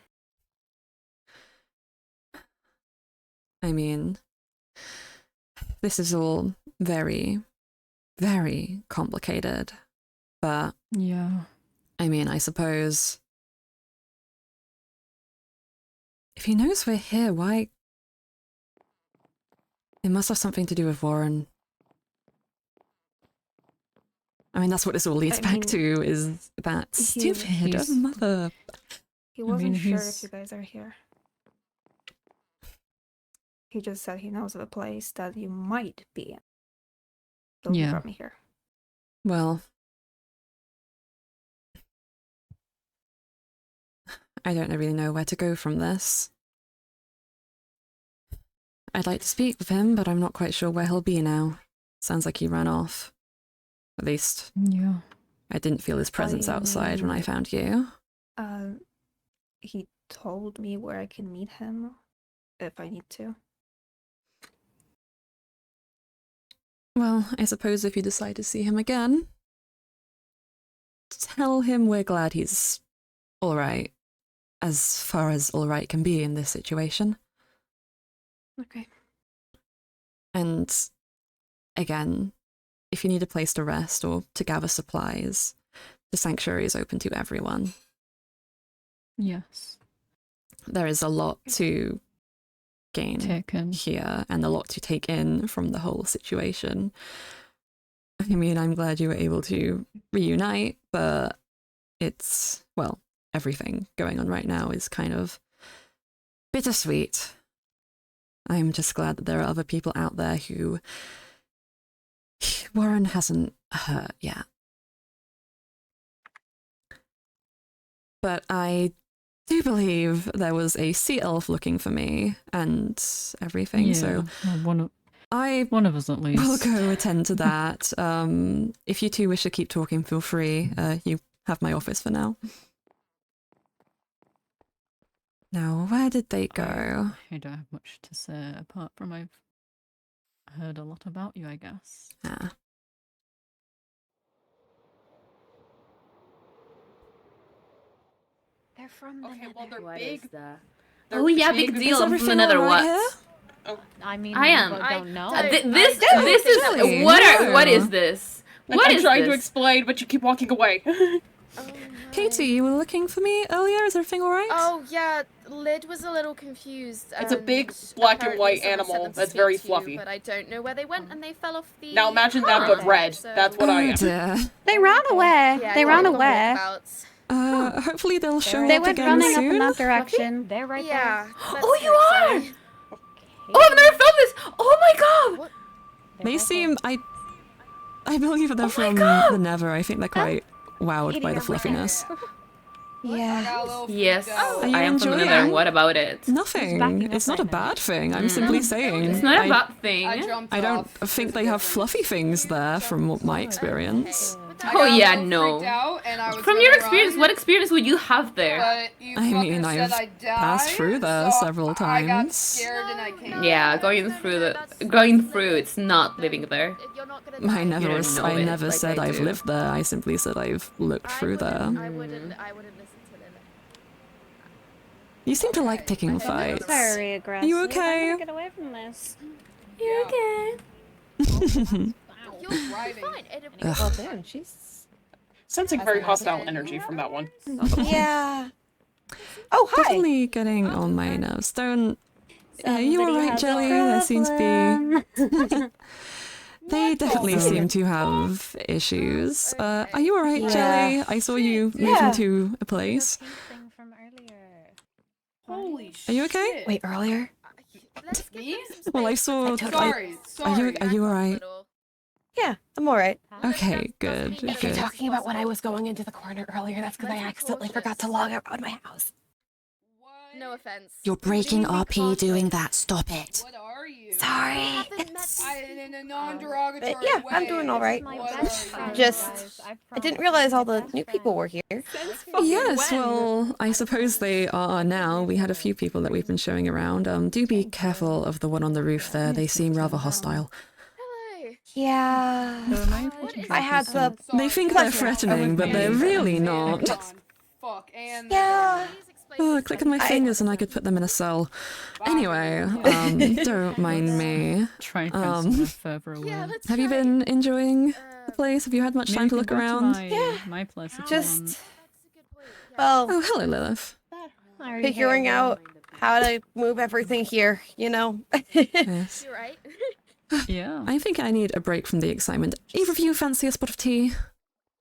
I mean, this is all very, very complicated. But, Yeah. I mean, I suppose. If he knows we're here, why. It must have something to do with Warren. I mean, that's what this all leads I back mean, to, is that he- stupid he's- mother. He wasn't sure he's- if you guys are here. He just said he knows of a place that you might be in. So he Yeah. brought me here. Well, I don't really know where to go from this. I'd like to speak with him, but I'm not quite sure where he'll be now. Sounds like he ran off. At least, Yeah. I didn't feel his presence I outside when I mean- found you. He told me where I can meet him if I need to. Well, I suppose if you decide to see him again, tell him we're glad he's alright. As far as alright can be in this situation. Okay. And again, if you need a place to rest or to gather supplies, the sanctuary is open to everyone. Yes. There is a lot to gain Taken. here and a lot to take in from the whole situation. I mean, I'm glad you were able to reunite, but it's, well, everything going on right now is kind of bittersweet. I'm just glad that there are other people out there who Warren hasn't hurt yet. But I do believe there was a sea elf looking for me and everything, so Well, One of us at least. will go attend to that. If you two wish to keep talking, feel free. You have my office for now. Now, where did they go? I don't have much to say apart from I've heard a lot about you, I guess. Ah. They're from the Okay, Nether. well, they're What big. is that? They're Oh yeah, big. big deal. Is I'm from everything the Nether. all right What? here? I mean, I am. don't know. This don't this is Exactly. what is No. this? I'm What is trying to this? explain, but you keep walking away. Oh, no. Katie, you were looking for me earlier? Is everything alright? Oh yeah, Lyd was a little confused. It's a big black and apparently white someone sent animal them to that's speak very to you, fluffy. but I don't know where they went, and they fell off the. Now imagine that, but high red. ledge, so- That's what I am. dear. They ran away. Yeah, they you ran got away. walkabouts. Hopefully they'll show They up went again running soon. up in that direction. They're right Yeah. let's Oh, you hope are! so. Oh, I've never felt this. Oh my god. What? They seem... I believe they're Oh my from God! the Nether. I think they're quite wowed by the fluffiness. Yeah. Yes, Oh, Are you I am from the enjoying Nether. it? And what about it? Nothing. backing up It's not a right now? bad thing. I'm simply saying. It's not a I- bad thing. I don't think they have fluffy things there from what my experience. Oh yeah, no. From your experience, what experience would you have there? I mean, I've passed through there several times. Yeah, going through, it's not living there. You're not gonna I die. never, don't know I it never like said I I've do. lived there. I simply said I've looked through there. I wouldn't listen to them. You seem to like picking fights. Very aggressive. You okay? I'm gonna get away from this. You okay? You're fine. Ugh. Well, damn, she's. Sensing very hostile energy from that one. Yeah. Oh, hi. Definitely getting on my nerves. Don't. You Somebody alright, has a Jelly? There seems to be. problem. They definitely seem to have issues. Are you alright, Yeah. Jelly? I saw you move Yeah. into a place. Pink thing from earlier. Holy Are you okay? Wait, earlier? Let's give Me? them some Well, I space. saw. Sorry, sorry. Are you alright? Little. Yeah, I'm alright. Okay, good, If good. talking about when I was going into the corner earlier, that's because I accidentally forgot to log out of my house. What? No offense. You're breaking RP doing that. Stop it. What are you? Sorry. Haven't met In a non-derogatory yeah, way. I'm doing all right. My What best are friend, you? Just- guys, I didn't realize all the new people were here. Yes, well, I suppose they are now. We had a few people that we've been showing around. Do be careful of the one on the roof there. They seem rather hostile. Hello. Yeah. So am I I had the. They think they're threatening, but they're really not. Fuck, and Yeah. Please explain Oh, this click to on my me. fingers and I could put them in a cell. Anyway, don't mind me. Try and Um, find somewhere further away. Yeah, let's Have you try. been enjoying the place? Have you had much Maybe time to you look can go around? my, Yeah. my place if you Just want. That's a good point. Yeah. well, Oh, hello, Lilith. figuring out how to move everything here. You know. Yes. You're right. Yeah. I think I need a break from the excitement. Either of you fancy a spot of tea?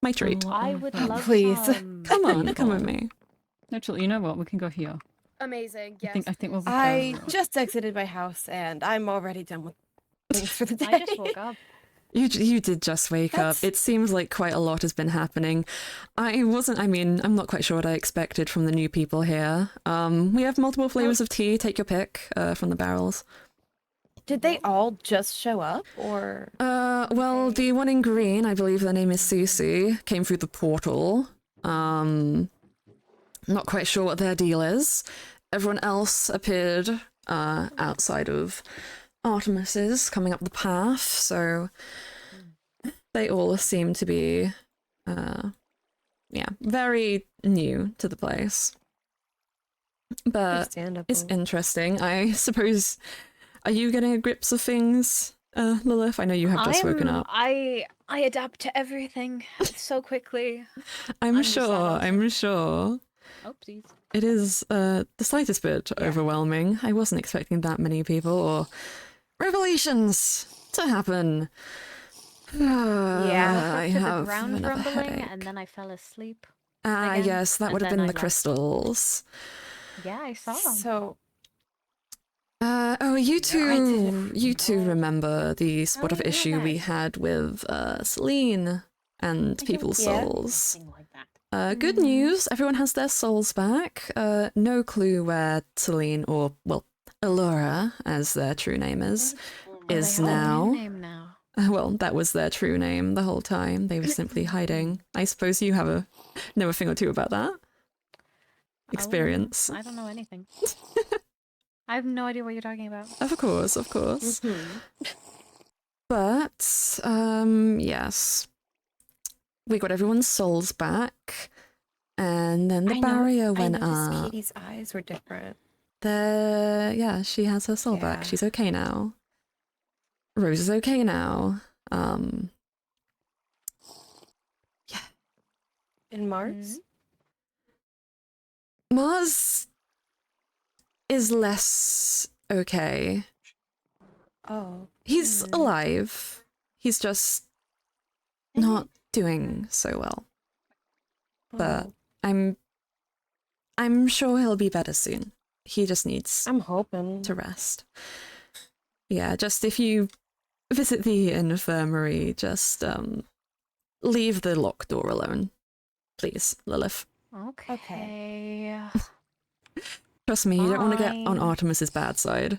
My treat. I would Oh, love please. some. Come on, come with me. Actually, you know what? We can go here. Amazing. Yes. I think we'll be I further. just exited my house and I'm already done with things for the day. I just woke up. You did just wake up. That's- It seems like quite a lot has been happening. I'm not quite sure what I expected from the new people here. We have multiple flavors of tea. Take your pick from the barrels. Did they all just show up, or? Well, the one in green, I believe their name is Cece, came through the portal. Not quite sure what their deal is. Everyone else appeared outside of Artemis's, coming up the path, so they all seem to be, very new to the place. But it's Understandable. interesting. I suppose, are you getting a grips of things, Lilith? I know you have just woken up. I adapt to everything so quickly. I'm sure. Oopsies. It is the slightest bit overwhelming. I wasn't expecting that many people or revelations to happen. Yeah, I I to the have ground another rumbling, headache. and then I fell asleep. Ah, again, yes, that and would have then been I the left. crystals. Yeah, I saw them. So You two remember the spot of remember issue we that. had with Celine and People's yeah. Souls. Good news, everyone has their souls back. No clue where Celine, or, well, Allura, as their true name is is they have a now. new name now. Well, that was their true name the whole time. They were simply hiding. I suppose you know a thing or two about that experience. I don't know anything. I have no idea what you're talking about. Of course. But, yes. We got everyone's souls back, and then the barrier went up. Katie's eyes were different. Yeah, she has her soul back. She's okay now. Rose is okay now. Yeah. In Mars? Mars is less okay. Oh. He's alive. He's just not doing so well. But I'm sure he'll be better soon. He just needs I'm hoping to rest. Yeah, just if you visit the infirmary, just leave the locked door alone. Please, Lilith. Okay. Trust me, you don't want to get on Fine. Artemis's bad side.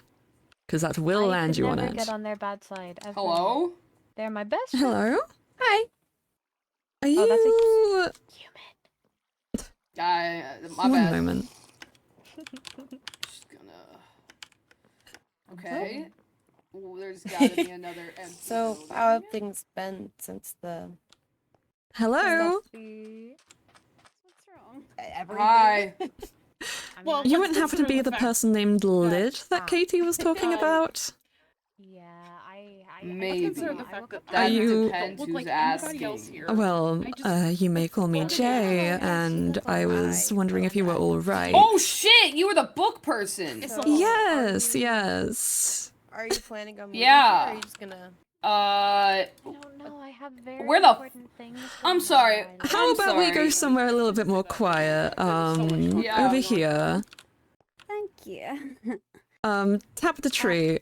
Because that will land you on never it. get on their bad side. Ever. Hello? They're my best friends. Hello? Hi. Are you... that's My One bad. moment. Just gonna. Okay. Ooh, there's gotta be another empty So, building. how have things been since the Hello? What's wrong? Hi. Well, You let's wouldn't happen to consider be the the fact person named Lid that Katie was talking about? Yeah, I Maybe. consider the fact that Are you- depends look who's like anybody else asking. here. Well, you may call me Jay, and I was wondering if you were all right. Oh shit! You were the book person. So, Yes, are you- yes. Are you planning on moving Yeah. here, or are you just gonna I don't know. I have very Where the f- important things. I'm going sorry. on. How I'm about we go sorry. somewhere a little bit more quiet? Yeah. Over here. Thank you. Tap the tree.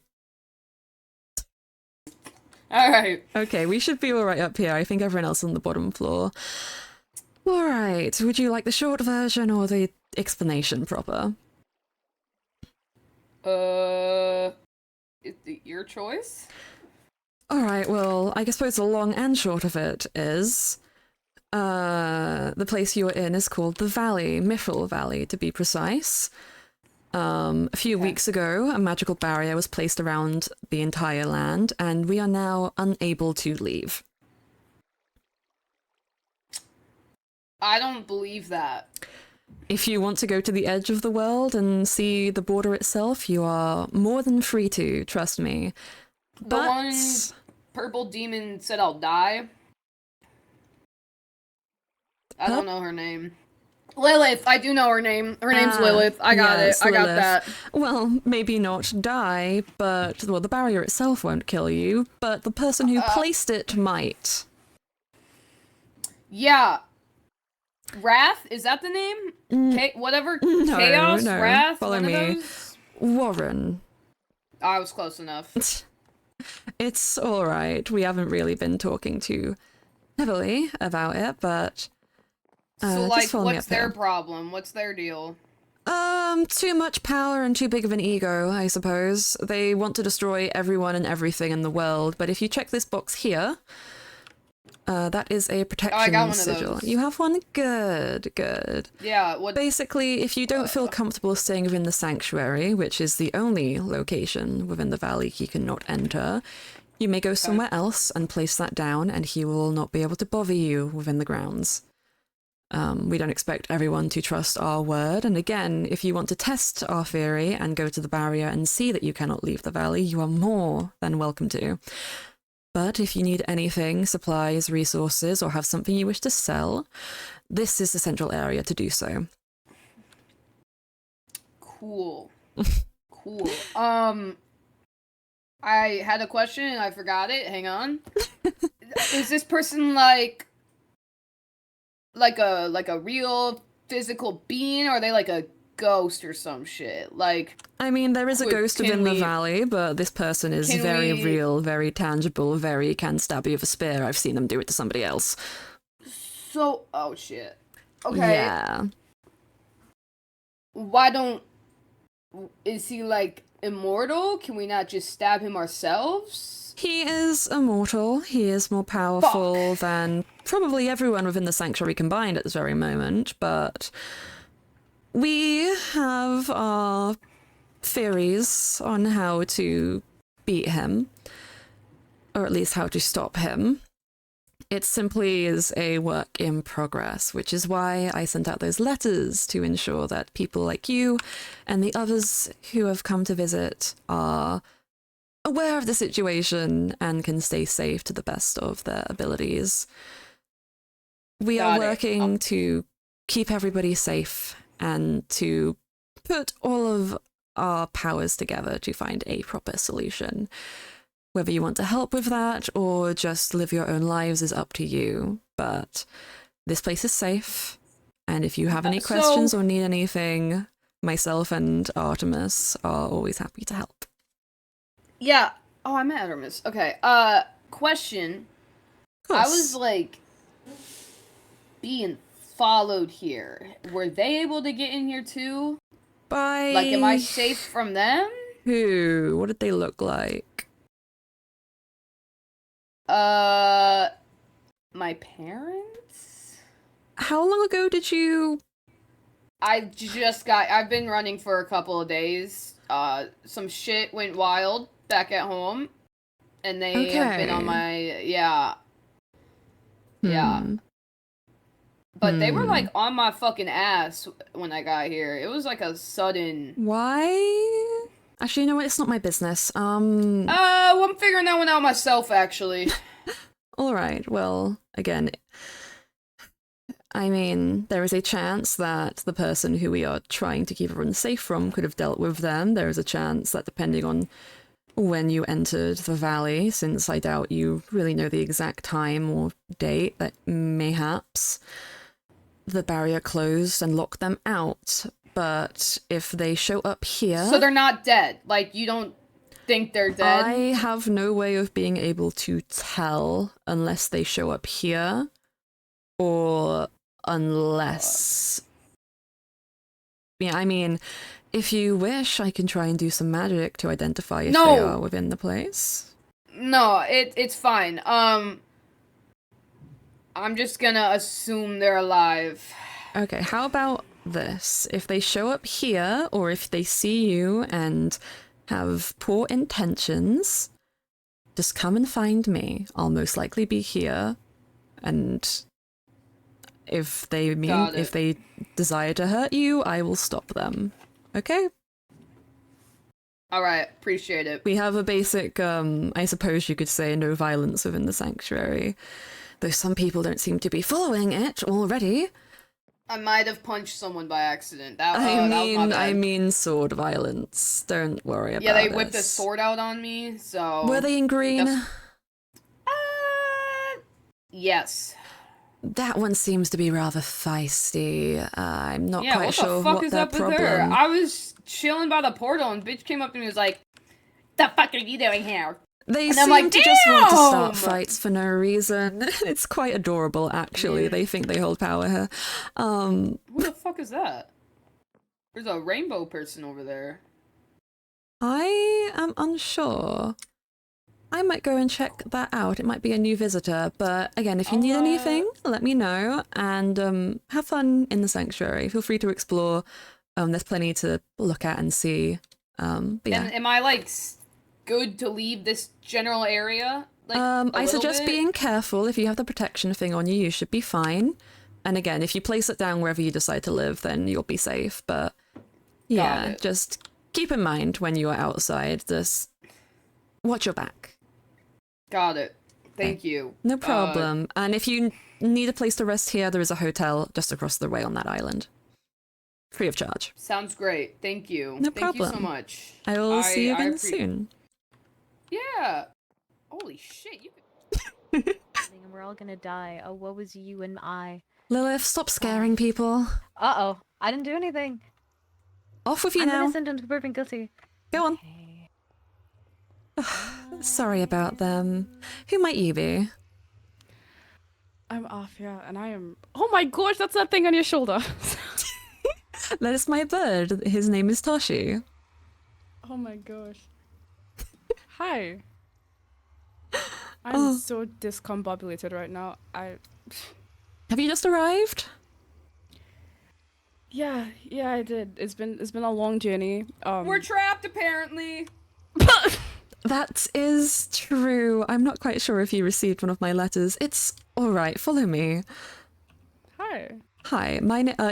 Alright. Okay, we should be alright up here. I think everyone else is on the bottom floor. Alright, would you like the short version or the explanation proper? Is it your choice? Alright, well, I suppose the long and short of it is... the place you're in is called the Valley, Mythrill Valley, to be precise. A few weeks ago, a magical barrier was placed around the entire land, and we are now unable to leave. I don't believe that. If you want to go to the edge of the world and see the border itself, you are more than free to, trust me. The one purple demon said I'll die. I don't know her name. Lilith, I do know her name. Her name's Lilith. I got yes, it. I got Lilith. that. Well, maybe not die, but well, the barrier itself won't kill you, but the person who placed it might. Yeah. Wrath? Is that the name? Whatever. No, Chaos? no. Wrath? Follow one me. Of those? Warren. I was close enough. It's alright. We haven't really been talking too heavily about it, but... So, just like, follow me what's up their here. problem? What's their deal? Too much power and too big of an ego, I suppose. They want to destroy everyone and everything in the world, but if you check this box here, that is a protection got one of sigil. those. You have one? Good, good. Yeah, what... Basically, if you don't feel comfortable staying within the sanctuary, which is the only location within the valley he cannot enter, you may go somewhere else and place that down, and he will not be able to bother you within the grounds. We don't expect everyone to trust our word, and again, if you want to test our theory and go to the barrier and see that you cannot leave the valley, you are more than welcome to. But if you need anything, supplies, resources, or have something you wish to sell, this is the central area to do so. Cool. Cool. I had a question and I forgot it. Hang on. Is this person like a real physical being, or are they like a ghost or some shit? Like, I mean, there is a ghost within the valley, but this person is can very we- real, very tangible, very can stab you with a spear. I've seen them do it to somebody else. so oh shit. Okay. Yeah. Why don't Is he like immortal? Can we not just stab him ourselves? He is immortal. He is more powerful than probably everyone within the sanctuary combined at this very moment, but we have our theories on how to beat him, or at least how to stop him. It simply is a work in progress, which is why I sent out those letters to ensure that people like you and the others who have come to visit are aware of the situation and can stay safe to the best of their abilities. We are working to keep everybody safe and to put all of our powers together to find a proper solution. Whether you want to help with that or just live your own lives is up to you, but this place is safe, and if you have any questions or need anything, myself and Artemis are always happy to help. Yeah. Oh, I met Artemis. Okay. Question. I was like being followed here. Were they able to get in here too? By like, am I safe from them? Who? What did they look like? My parents? How long ago did you... I've been running for a couple of days. Some shit went wild back at home. And they have been on my, yeah. But they were, like, on my fucking ass when I got here. It was, like, a sudden... Why? Actually, you know what? It's not my business. Well, I'm figuring that one out myself, actually. Alright, well, again, I mean, there is a chance that the person who we are trying to keep everyone safe from could have dealt with them. There is a chance that depending on when you entered the valley, since I doubt you really know the exact time or date, that mayhaps the barrier closed and locked them out. But if they show up here... So they're not dead? Like, you don't think they're dead? I have no way of being able to tell unless they show up here, or unless... Yeah, I mean, if you wish, I can try and do some magic to identify if they are within the place. No, it's fine. I'm just gonna assume they're alive. Okay, how about this? If they show up here, or if they see you and have poor intentions, just come and find me. I'll most likely be here, and if they desire to hurt you, I will stop them. Okay? Alright, appreciate it. We have a basic, I suppose you could say, no violence within the sanctuary, though some people don't seem to be following it already. I might have punched someone by accident. I mean sword violence. Don't worry about it. Yeah, they whipped a sword out on me, so... Were they in green? Yes. That one seems to be rather feisty. I'm not quite sure what what is their up problem. with her? I was chilling by the portal and bitch came up to me and was like, "The fuck are you doing here?" They and seem I'm like, to just want to start "Damn!" fights for no reason. It's quite adorable, actually. They think they hold power here. Who the fuck is that? There's a rainbow person over there. I am unsure. I might go and check that out. It might be a new visitor, but again, if you need anything, let me know, and have fun in the sanctuary. Feel free to explore. There's plenty to look at and see. But yeah. And am I, like, good to leave this general area? Like, I suggest being careful. If you have the protection thing on you, you should be fine. And again, if you place it down wherever you decide to live, then you'll be safe. But yeah, just keep in mind when you are outside, just watch your back. Got it. Thank you. No problem. And if you need a place to rest here, there is a hotel just across the way on that island. Free of charge. Sounds great. Thank you. No Thank problem. you so much. I will see you again soon. Yeah. Holy shit. We're all gonna die. Oh, what was you and I? Lilith, stop scaring people. Uh-oh. I didn't do anything. Off with you I'm now. innocent until proven guilty. Go on. Sorry about them. Who might you be? I'm Afia, and I am... Oh my gosh, that's that thing on your shoulder! That is my bird. His name is Toshi. Oh my gosh. Hi. I'm Oh. so discombobulated right now. Have you just arrived? Yeah, I did. It's been a long journey. We're trapped apparently. That is true. I'm not quite sure if you received one of my letters. It's all right. Follow me. Hi. Hi.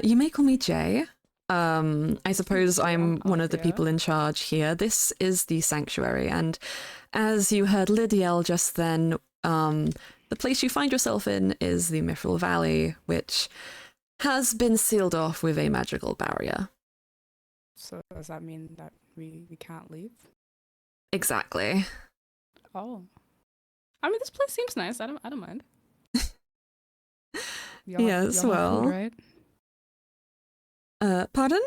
You may call me Jay. I suppose I'm one of the people in charge here. This is the sanctuary, and as you heard Lydiel just then, the place you find yourself in is the Mythrill Valley, which has been sealed off with a magical barrier. So does that mean that we can't leave? Exactly. Oh. I mean, this place seems nice. I don't mind. Yes, y'all well. have food, right? Pardon?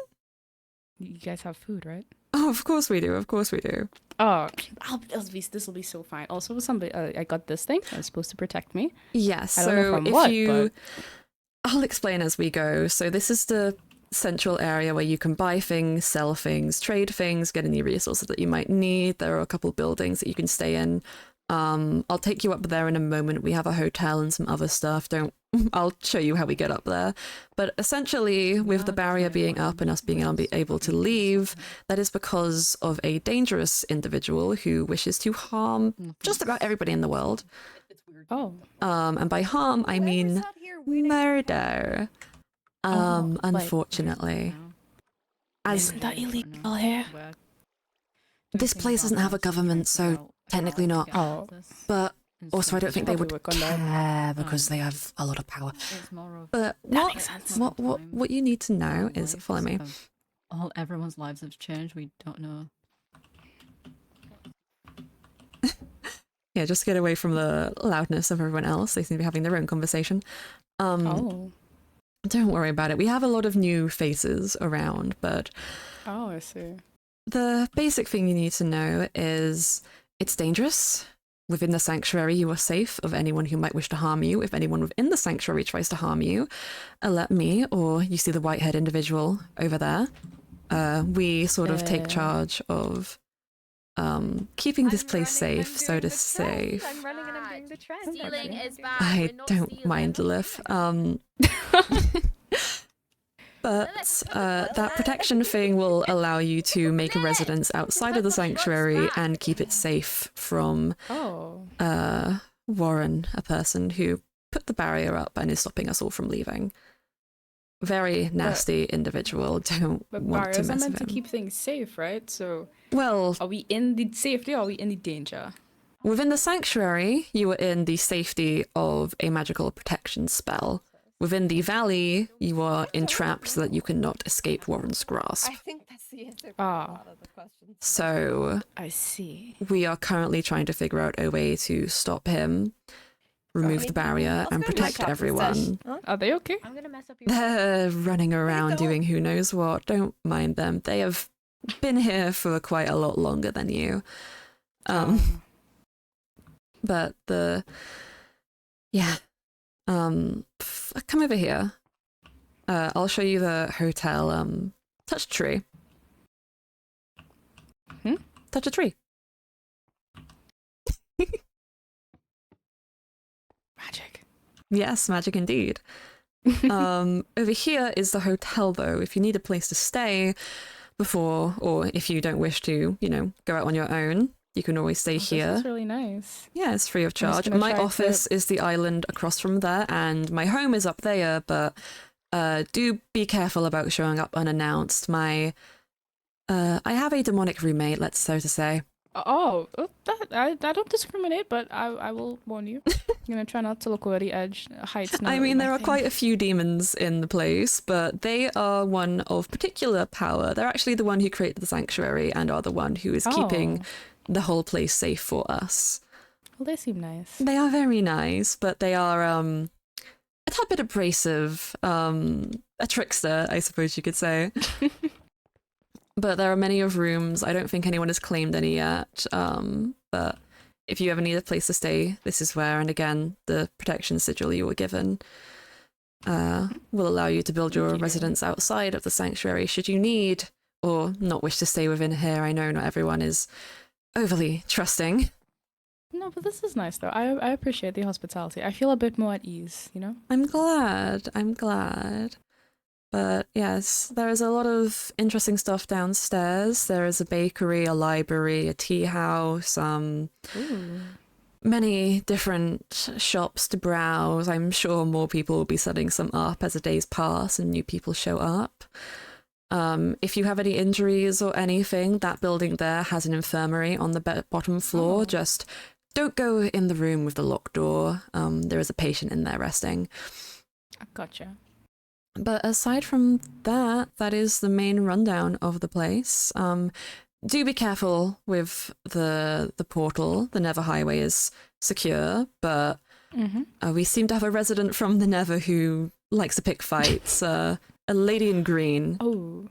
You guys have food, right? Oh, of course we do. Of course we do. Oh, this will be so fine. Also, somebody, I got this thing. It's supposed to protect me. Yes. I don't know So from if what, you, but... I'll explain as we go. So this is the central area where you can buy things, sell things, trade things, get any resources that you might need. There are a couple buildings that you can stay in. I'll take you up there in a moment. We have a hotel and some other stuff. I'll show you how we get up there. But essentially, with the barrier being up and us being able to leave, that is because of a dangerous individual who wishes to harm just about everybody in the world. Oh. And by harm, I mean murder. Unfortunately. Isn't that illegal here? This place doesn't have a government, so technically not. Oh. But also, I don't think they would Probably work on that. care because they have a lot of power. But That makes sense. what you need to know is, follow me. Everyone's lives have changed. We don't know. Yeah, just get away from the loudness of everyone else. They seem to be having their own conversation. Don't worry about it. We have a lot of new faces around, but Oh, I see. the basic thing you need to know is it's dangerous. Within the sanctuary, you are safe of anyone who might wish to harm you. If anyone within the sanctuary tries to harm you, let me, or you see the white-haired individual over there, we sort of take charge of keeping this place safe, so to say. I'm running and I'm doing the trend. Stealing is bad. I don't mind, Lilith. But that protection thing will allow you to make a residence outside of the sanctuary and keep it safe from Warren, a person who put the barrier up and is stopping us all from leaving. Very nasty individual. Don't But want to barriers are mess meant with to him. keep things safe, right? So, well, are we in the safety or are we in the danger? Within the sanctuary, you are in the safety of a magical protection spell. Within the valley, you are entrapped so that you cannot escape Warren's grasp. I think that's the answer for a lot of the questions. So, I see. We are currently trying to figure out a way to stop him, remove the barrier, and protect everyone. Are they okay? I'm gonna mess up your. They're running around doing who knows what. Don't mind them. They have been here for quite a lot longer than you. But come over here. I'll show you the hotel. Touch a tree. Touch a tree. Magic. Yes, magic indeed. Over here is the hotel, though. If you need a place to stay before, or if you don't wish to, go out on your own, you can always stay here. This is really nice. Yeah, it's free of I'm just charge. gonna My try office is the island across from there, and my home is up there, but do be careful about showing up unannounced. I have a demonic roommate, let's so to say. I don't discriminate, but I will warn you. I'm gonna try not to look over the edge. Heights. I mean, there are quite a few demons in the place, but they are one of particular power. They're actually the one who created the sanctuary and are the one who is keeping the whole place safe for us. Well, they seem nice. They are very nice, but they are a tad bit abrasive, a trickster, I suppose you could say. But there are many of rooms. I don't think anyone has claimed any yet. But if you ever need a place to stay, this is where. And again, the protection sigil you were given will allow you to build your residence outside of the sanctuary should you need or not wish to stay within here. I know not everyone is overly trusting. No, but this is nice though. I appreciate the hospitality. I feel a bit more at ease, you know? I'm glad. But yes, there is a lot of interesting stuff downstairs. There is a bakery, a library, a tea house, many different shops to browse. I'm sure more people will be setting some up as the days pass and new people show up. If you have any injuries or anything, that building there has an infirmary on the bottom floor. Just don't go in the room with the locked door. There is a patient in there resting. Gotcha. But aside from that, that is the main rundown of the place. Do be careful with the portal. The Nether Highway is secure, but we seem to have a resident from the Nether who likes to pick fights. A lady in green. Oh.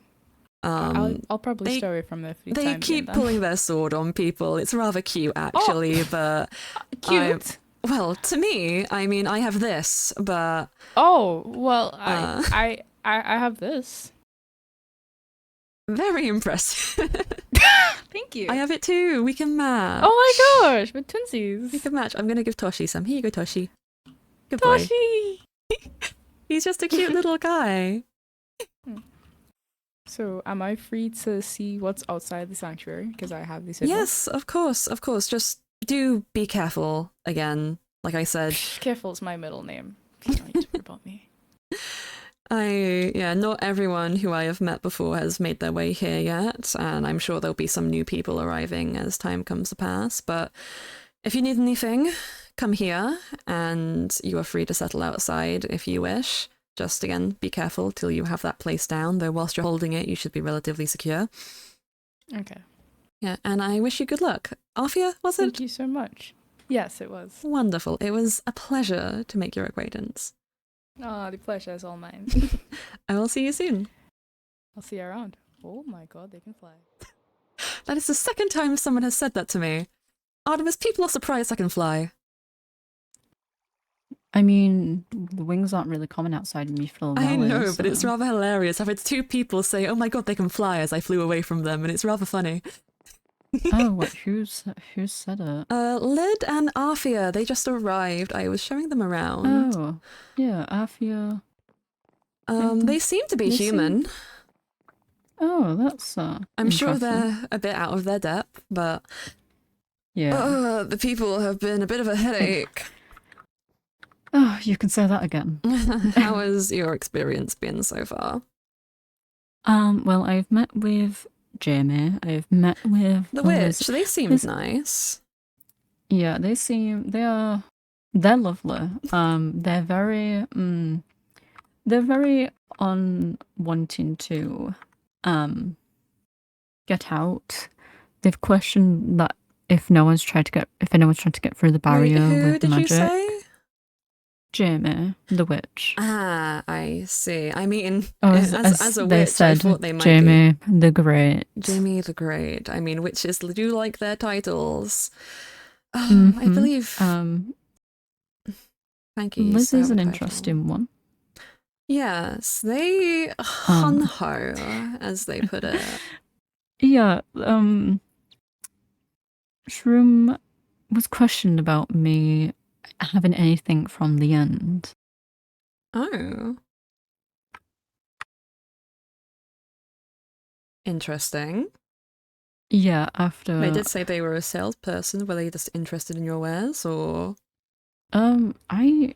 I'll probably stay away from there for the They time keep being, pulling their sword on people. It's rather cute, actually, but... Cute? Well, to me, I mean, I have this, but... Oh, well, I have this. Very impressive. Thank you. I have it too. We can match. Oh my gosh, we're twinsies. We can match. I'm going to give Toshi some. Here you go, Toshi. Good boy. Toshi! He's just a cute little guy. So, am I free to see what's outside the sanctuary? Because I have these. Yes, of course. Just do be careful again. Like I said. Careful is my middle name. You don't need to worry about me. Not everyone who I have met before has made their way here yet, and I'm sure there'll be some new people arriving as time comes to pass, but if you need anything, come here, and you are free to settle outside if you wish. Just, again, be careful till you have that place down, though whilst you're holding it, you should be relatively secure. Okay. Yeah, and I wish you good luck. Alfia, was it? Thank you so much. Yes, it was. Wonderful. It was a pleasure to make your acquaintance. Oh, the pleasure is all mine. I will see you soon. I'll see you around. Oh my god, they can fly. That is the second time someone has said that to me. Artemis, people are surprised I can fly. I mean, the wings aren't really common outside of Mythrill Valley. I know, so... but it's rather hilarious. I've had two people say, oh my god, they can fly, as I flew away from them, and it's rather funny. Oh, what? Who said it? Lid and Arfia, they just arrived. I was showing them around. Oh, yeah, Arfia. They seem to be human. Oh, that's I'm sure they're a bit out of their depth, but yeah, the people have been a bit of a headache. Oh, you can say that again. How has your experience been so far? Well, I've met with Jamie. I've met with the witch. They seemed nice. Yeah, they're lovely. They're very unwanting to get out. They've questioned that if anyone's trying to get through the barrier who with did magic. You say? Jamie, the witch. Ah, I see. I mean, as a they witch, said, I thought they might Jamie be. the Great. Jamie the Great. I mean, witches do like their titles. I believe. Thank you. Liz is an interesting one. Yes, they hun ho, as they put it. Yeah. Shroom was questioned about me having anything from the end. Oh. Interesting. Yeah, after... They did say they were a salesperson. Were they just interested in your wares, or...? I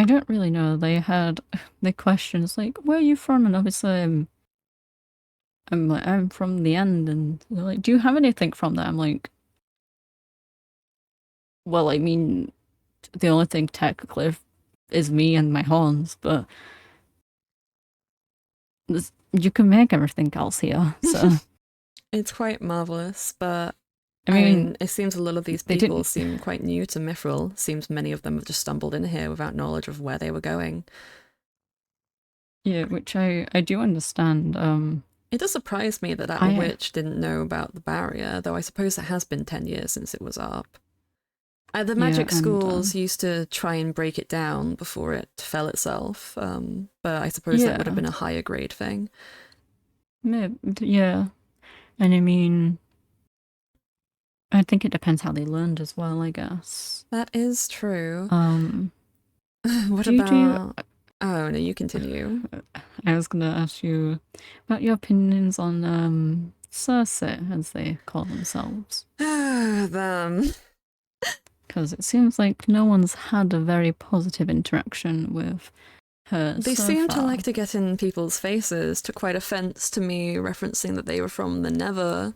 don't really know. They had the questions like, where are you from? And obviously I'm like, I'm from the end. And they're like, do you have anything from there? I'm like, well, I mean... The only thing technically is me and my horns, but you can make everything else here. So it's quite marvelous, but I mean, it seems a lot of these people seem quite new to Mythrill. Seems many of them have just stumbled in here without knowledge of where they were going. Yeah, which I do understand. It does surprise me that a witch didn't know about the barrier, though I suppose it has been 10 years since it was up. The magic schools used to try and break it down before it fell itself, but I suppose that would have been a higher grade thing. Yeah. And I mean, I think it depends how they learned as well, I guess. That is true. What do you about... Oh, no, you continue. I was gonna ask you about your opinions on Cersei, as they call themselves. Them. Because it seems like no one's had a very positive interaction with her They so seem to far. like to get in people's faces, to quite offense to me, referencing that they were from the Never.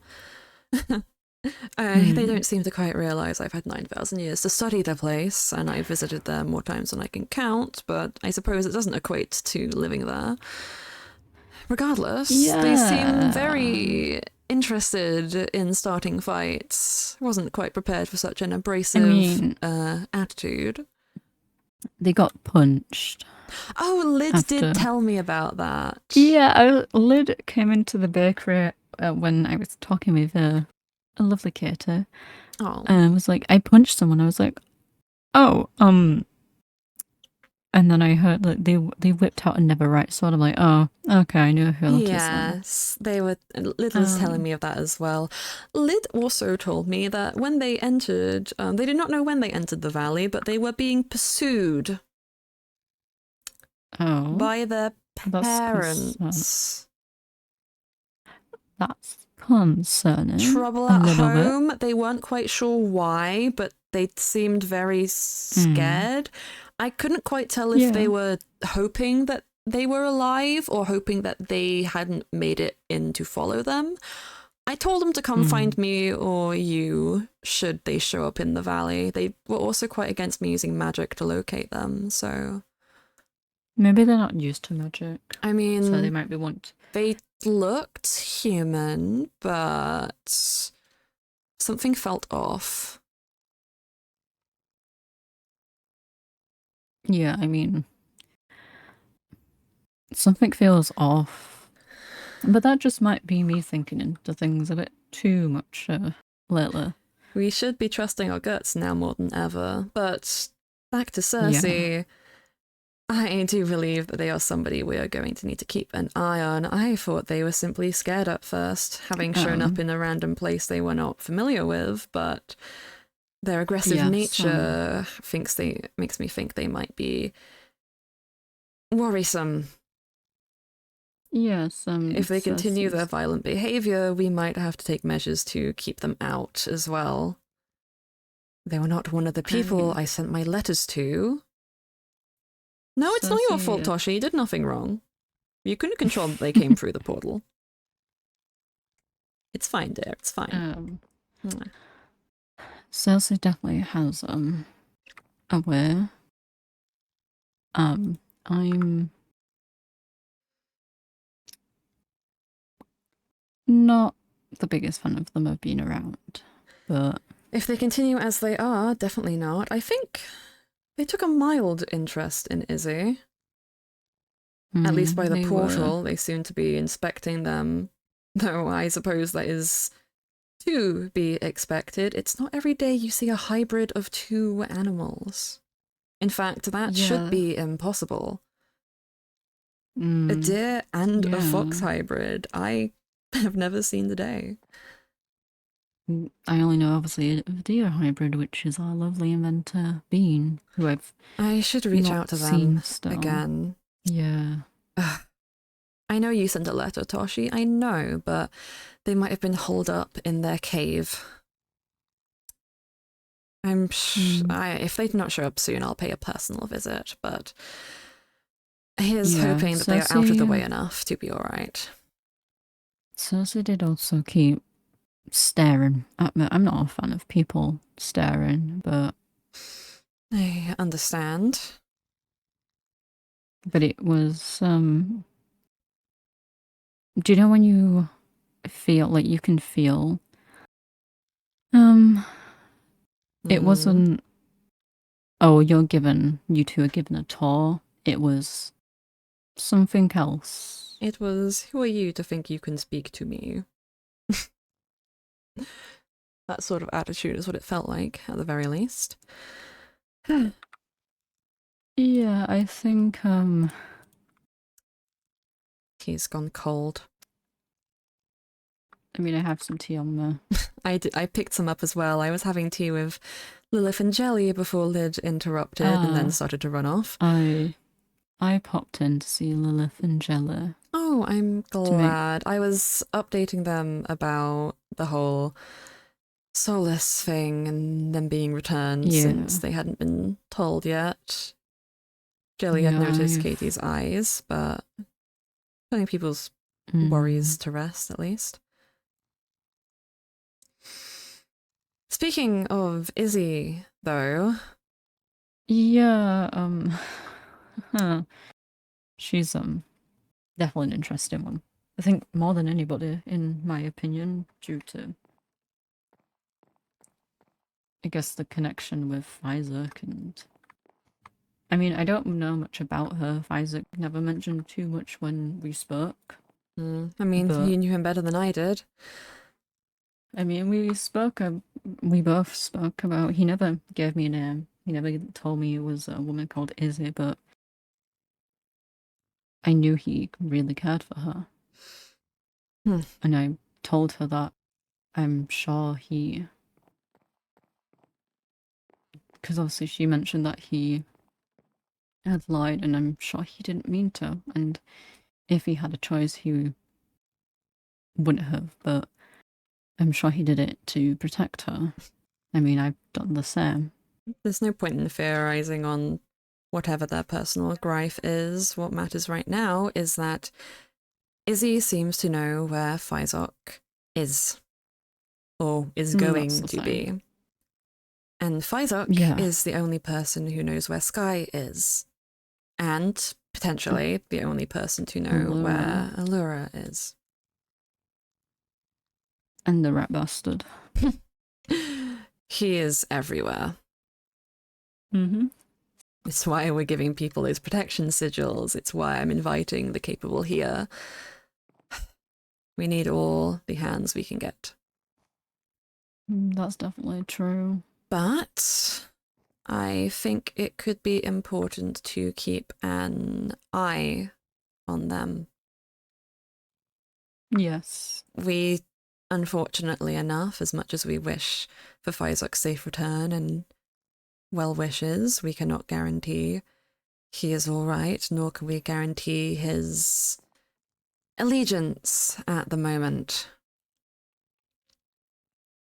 They don't seem to quite realise I've had 9,000 years to study the place, and I've visited there more times than I can count, but I suppose it doesn't equate to living there. Regardless, they seem very interested in starting fights. Wasn't quite prepared for such an abrasive attitude. They got punched. Oh, Lid did tell me about that. Yeah, Lid came into the bakery when I was talking with a lovely cater. Oh. And was like, I punched someone. I was like, oh, and then I heard that they whipped out a Neverite sword. I'm like, oh, okay, I knew who it is then. Yes, they were. Lid was telling me of that as well. Lid also told me that when they entered, they did not know when they entered the valley, but they were being pursued. Oh, by their parents. That's concerning. Trouble a at little home. Bit. They weren't quite sure why, but they seemed very scared. I couldn't quite tell if they were hoping that they were alive or hoping that they hadn't made it in to follow them. I told them to come find me or you should they show up in the valley. They were also quite against me using magic to locate them, so... Maybe they're not used to magic. I mean... So they might be They looked human, but... something felt off. Yeah, I mean... something feels off. But that just might be me thinking into things a bit too much lately. We should be trusting our guts now more than ever, but back to Cersei. Yeah. I do believe that they are somebody we are going to need to keep an eye on. I thought they were simply scared at first, having shown up in a random place they were not familiar with, but their aggressive nature makes me think they might be worrisome. Yes, if they continue their violent behavior, we might have to take measures to keep them out as well. They were not one of the people I sent my letters to. No, it's not your fault, Toshi. You did nothing wrong. You couldn't control that they came through the portal. It's fine, dear. It's fine. Cersei definitely has a way. I'm not the biggest fan of them of being around, but if they continue as they are, definitely not. I think they took a mild interest in Izzy. At least by the portal, they seem to be inspecting them. Though I suppose that is to be expected. It's not every day you see a hybrid of two animals. In fact, that should be impossible. A deer and a fox hybrid. I have never seen the day. I only know, obviously, a deer hybrid, which is our lovely inventor, Bean, who I should reach out to them again. Yeah. I know you sent a letter, Toshi, I know, but they might have been holed up in their cave. If they do not show up soon, I'll pay a personal visit, but here's hoping that they are out of the way enough to be alright. Cersei did also keep staring at me. I'm not a fan of people staring, but... I understand. But it was, do you know when you feel, like you can feel, it wasn't, oh, you two are given a tour. It was something else. It was, who are you to think you can speak to me? That sort of attitude is what it felt like, at the very least. Yeah, I think, he's gone cold. I mean, I have some tea on there. I picked some up as well. I was having tea with Lilith and Jelly before Lid interrupted and then started to run off. I popped in to see Lilith and Jelly. Oh, I'm glad. I was updating them about the whole Solace thing and them being returned since they hadn't been told yet. Jelly had noticed Katie's eyes, but putting people's worries to rest at least. Speaking of Izzy, though. Yeah, she's definitely an interesting one. I think more than anybody, in my opinion, due to, I guess, the connection with Isaac. And I mean, I don't know much about her. Isaac never mentioned too much when we spoke. I mean, you knew him better than I did. I mean, we both spoke about, he never gave me a name. He never told me it was a woman called Izzy, but I knew he really cared for her. And I told her that I'm sure he... Because obviously she mentioned that he had lied, and I'm sure he didn't mean to. And if he had a choice, he wouldn't have, but I'm sure he did it to protect her. I mean, I've done the same. There's no point in theorizing on whatever their personal gripe is. What matters right now is that Izzy seems to know where Fizok is, or is going to be. And Fizok is the only person who knows where Sky is, and potentially the only person to know where Allura is. And the rat bastard. He is everywhere. It's why we're giving people those protection sigils. It's why I'm inviting the capable here. We need all the hands we can get. That's definitely true. But I think it could be important to keep an eye on them. Yes. We, unfortunately enough, as much as we wish for Fizok's safe return and well wishes, we cannot guarantee he is all right, nor can we guarantee his allegiance at the moment.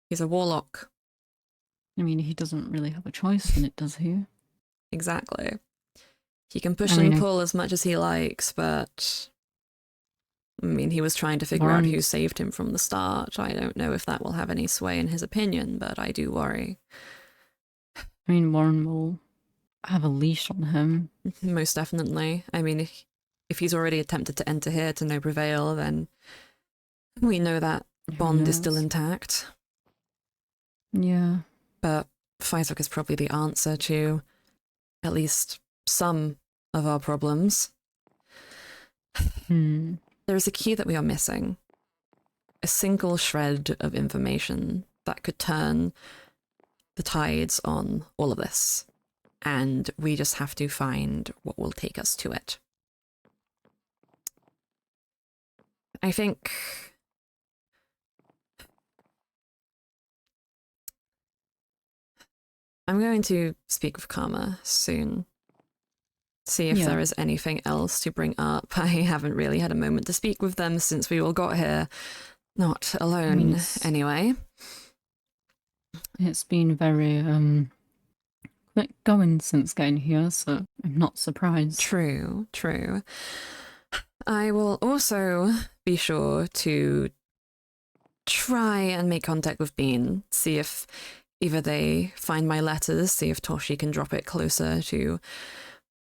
He's a warlock. I mean, he doesn't really have a choice in it, does he? Exactly. He can push and pull as much as he likes, but I mean, he was trying to figure out who saved him from the start. I don't know if that will have any sway in his opinion, but I do worry. I mean, Warren will have a leash on him. Most definitely. I mean, if he's already attempted to enter here to no prevail, then we know that bond is still intact. Yeah. But Fizok is probably the answer to at least some of our problems. There is a key that we are missing. A single shred of information that could turn the tides on all of this. And we just have to find what will take us to it. I think I'm going to speak with Karma soon. See if there is anything else to bring up. I haven't really had a moment to speak with them since we all got here. Not alone, anyway. It's been very, quick going since getting here, so I'm not surprised. True. I will also be sure to try and make contact with Bean, see if either they find my letters, see if Toshi can drop it closer to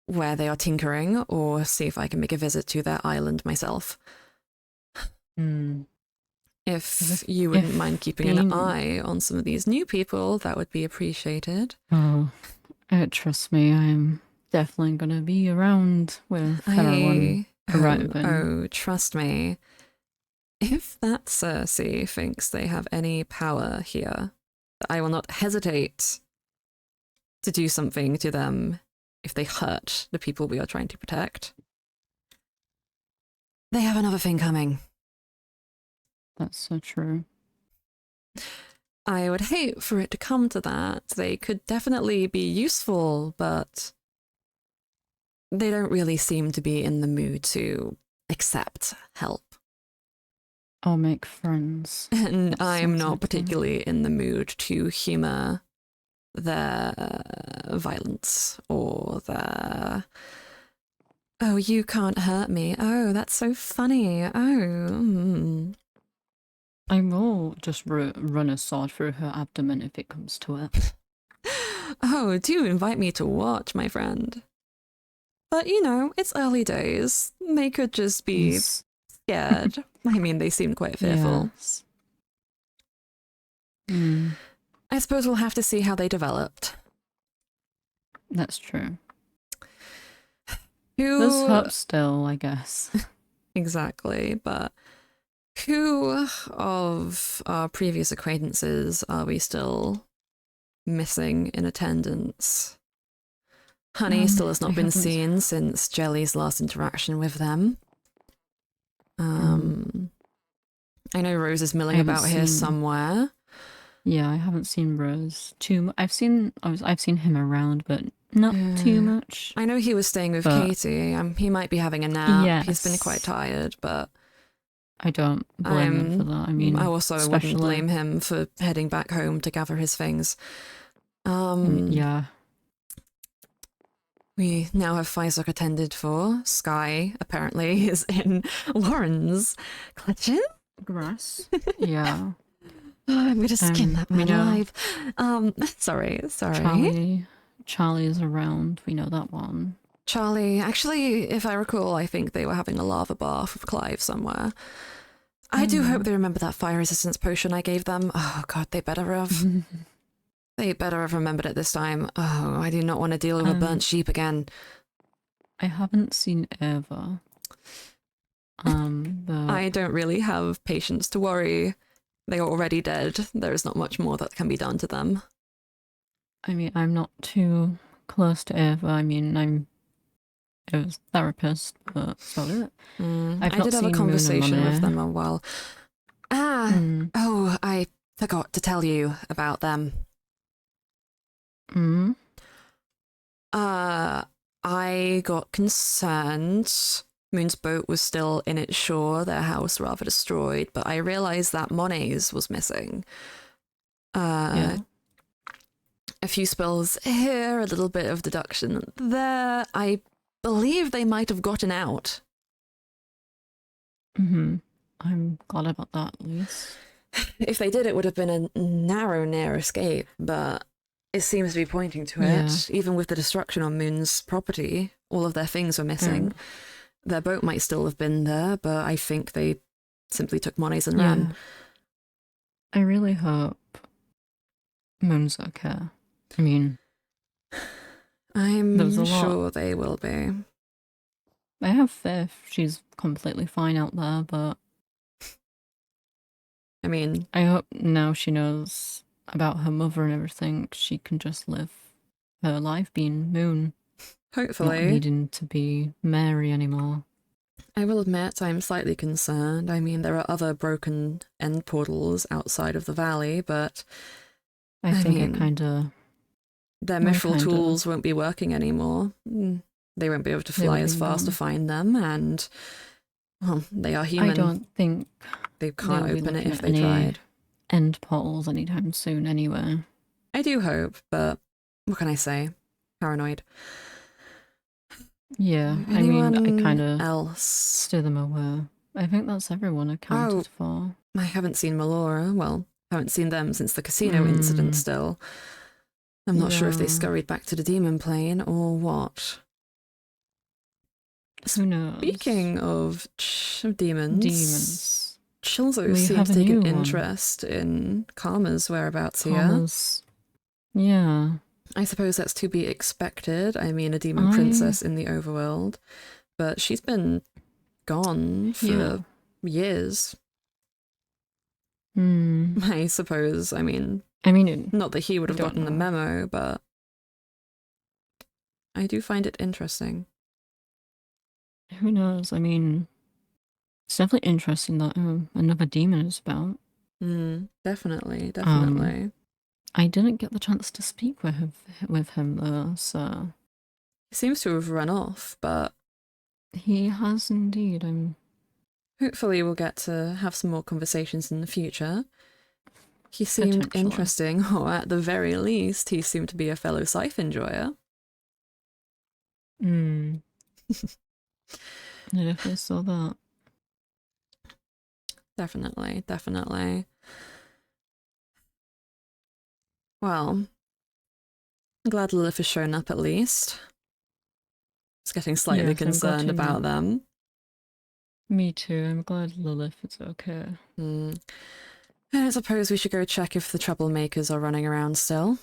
where they are tinkering, or see if I can make a visit to their island myself. If you wouldn't mind keeping an eye on some of these new people, that would be appreciated. Oh, trust me, I'm definitely going to be around with everyone arriving. Oh, trust me. If that Cersei thinks they have any power here, I will not hesitate to do something to them if they hurt the people we are trying to protect. They have another thing coming. That's so true. I would hate for it to come to that. They could definitely be useful, but they don't really seem to be in the mood to accept help. Or make friends. And That I'm sounds not like them. particularly in the mood to humour their violence or their, oh, you can't hurt me. Oh, that's so funny. Oh. I will just run a sword through her abdomen if it comes to it. Oh, do invite me to watch, my friend. But, you know, it's early days. They could just be scared. I mean, they seem quite fearful. Yes. I suppose we'll have to see how they developed. That's true. There's hope still, I guess. Exactly, but who of our previous acquaintances are we still missing in attendance? Honey still has I not been haven't- seen since Jelly's last interaction with them. I know Rose is milling haven't about here seen- somewhere. Yeah, I haven't seen Rose too much. I've seen him around, but not too much. I know he was staying with But- Katie. He might be having a nap. He's been Yes. quite tired, but I don't blame him for that. I mean, I also wouldn't especially- blame him for heading back home to gather his things. Yeah. We now have Fizok attended for. Sky apparently is in Lauren's clutches. Grass. Yeah. Oh, I'm gonna skin that we man know. alive. Sorry. Charlie's around. We know that one. Charlie, actually, if I recall, I think they were having a lava bath with Clive somewhere. I do hope they remember that fire resistance potion I gave them. Oh god, they better have. They better have remembered it this time. Oh, I do not want to deal with a burnt sheep again. I haven't seen Eva. But I don't really have patience to worry. They are already dead. There is not much more that can be done to them. I mean, I'm not too close to Eva. I mean, I'm a therapist, but that's about it. I did have a conversation with them a while. Oh, I forgot to tell you about them. I got concerned. Moon's boat was still in its shore, their house rather destroyed, but I realised that Monet's was missing. A few spells here, a little bit of deduction there. I believe they might have gotten out. I'm glad about that, at least. If they did, it would have been a narrow, near escape, but it seems to be pointing to it. Even with the destruction on Moon's property, all of their things were missing. Their boat might still have been there, but I think they simply took Monet's and ran. I really hope Moon's okay. I mean, I'm there was a lot. sure they will be. I have faith she's completely fine out there, but I mean, I hope now she knows about her mother and everything, she can just live her life being Moon. Hopefully. Not needing to be Mary anymore. I will admit I'm slightly concerned. I mean, there are other broken end portals outside of the valley, but I think it kind of... Their Mythrill tools won't be working anymore. They won't be able to fly as fast to find them, and well, they are human. I don't think they can't they'll be open it looking if at they any tried. End portals anytime soon anyway. I do hope, but what can I say? Paranoid. Yeah, Anyone I mean, I kind of else steer them away. I think that's everyone accounted for. I haven't seen Melora. Well, haven't seen them since the casino incident still. I'm not sure if they Yeah. scurried back to the demon plane or what. Who knows? Speaking of demons, Chilzo We seems have to a take an new one. interest in Karma's whereabouts Karma's- Yeah. I suppose that's to be expected. I mean, a demon princess in the overworld, but she's been gone for years. I suppose. I mean, not that he would have don't gotten the memo, but I do find it interesting. Who knows? I mean, It's definitely interesting that another demon is about. Definitely. I didn't get the chance to speak with him though, so He seems to have run off, but he has indeed. hopefully we'll get to have some more conversations in the future. He seemed interesting, or at the very least, he seemed to be a fellow scythe enjoyer. I definitely saw that. Definitely. Well, I'm glad Lilith has shown up at least. It's getting slightly Yes, I'm glad concerned to about know. them. Me too. I'm glad Lilith is okay. I suppose we should go check if the troublemakers are running around still.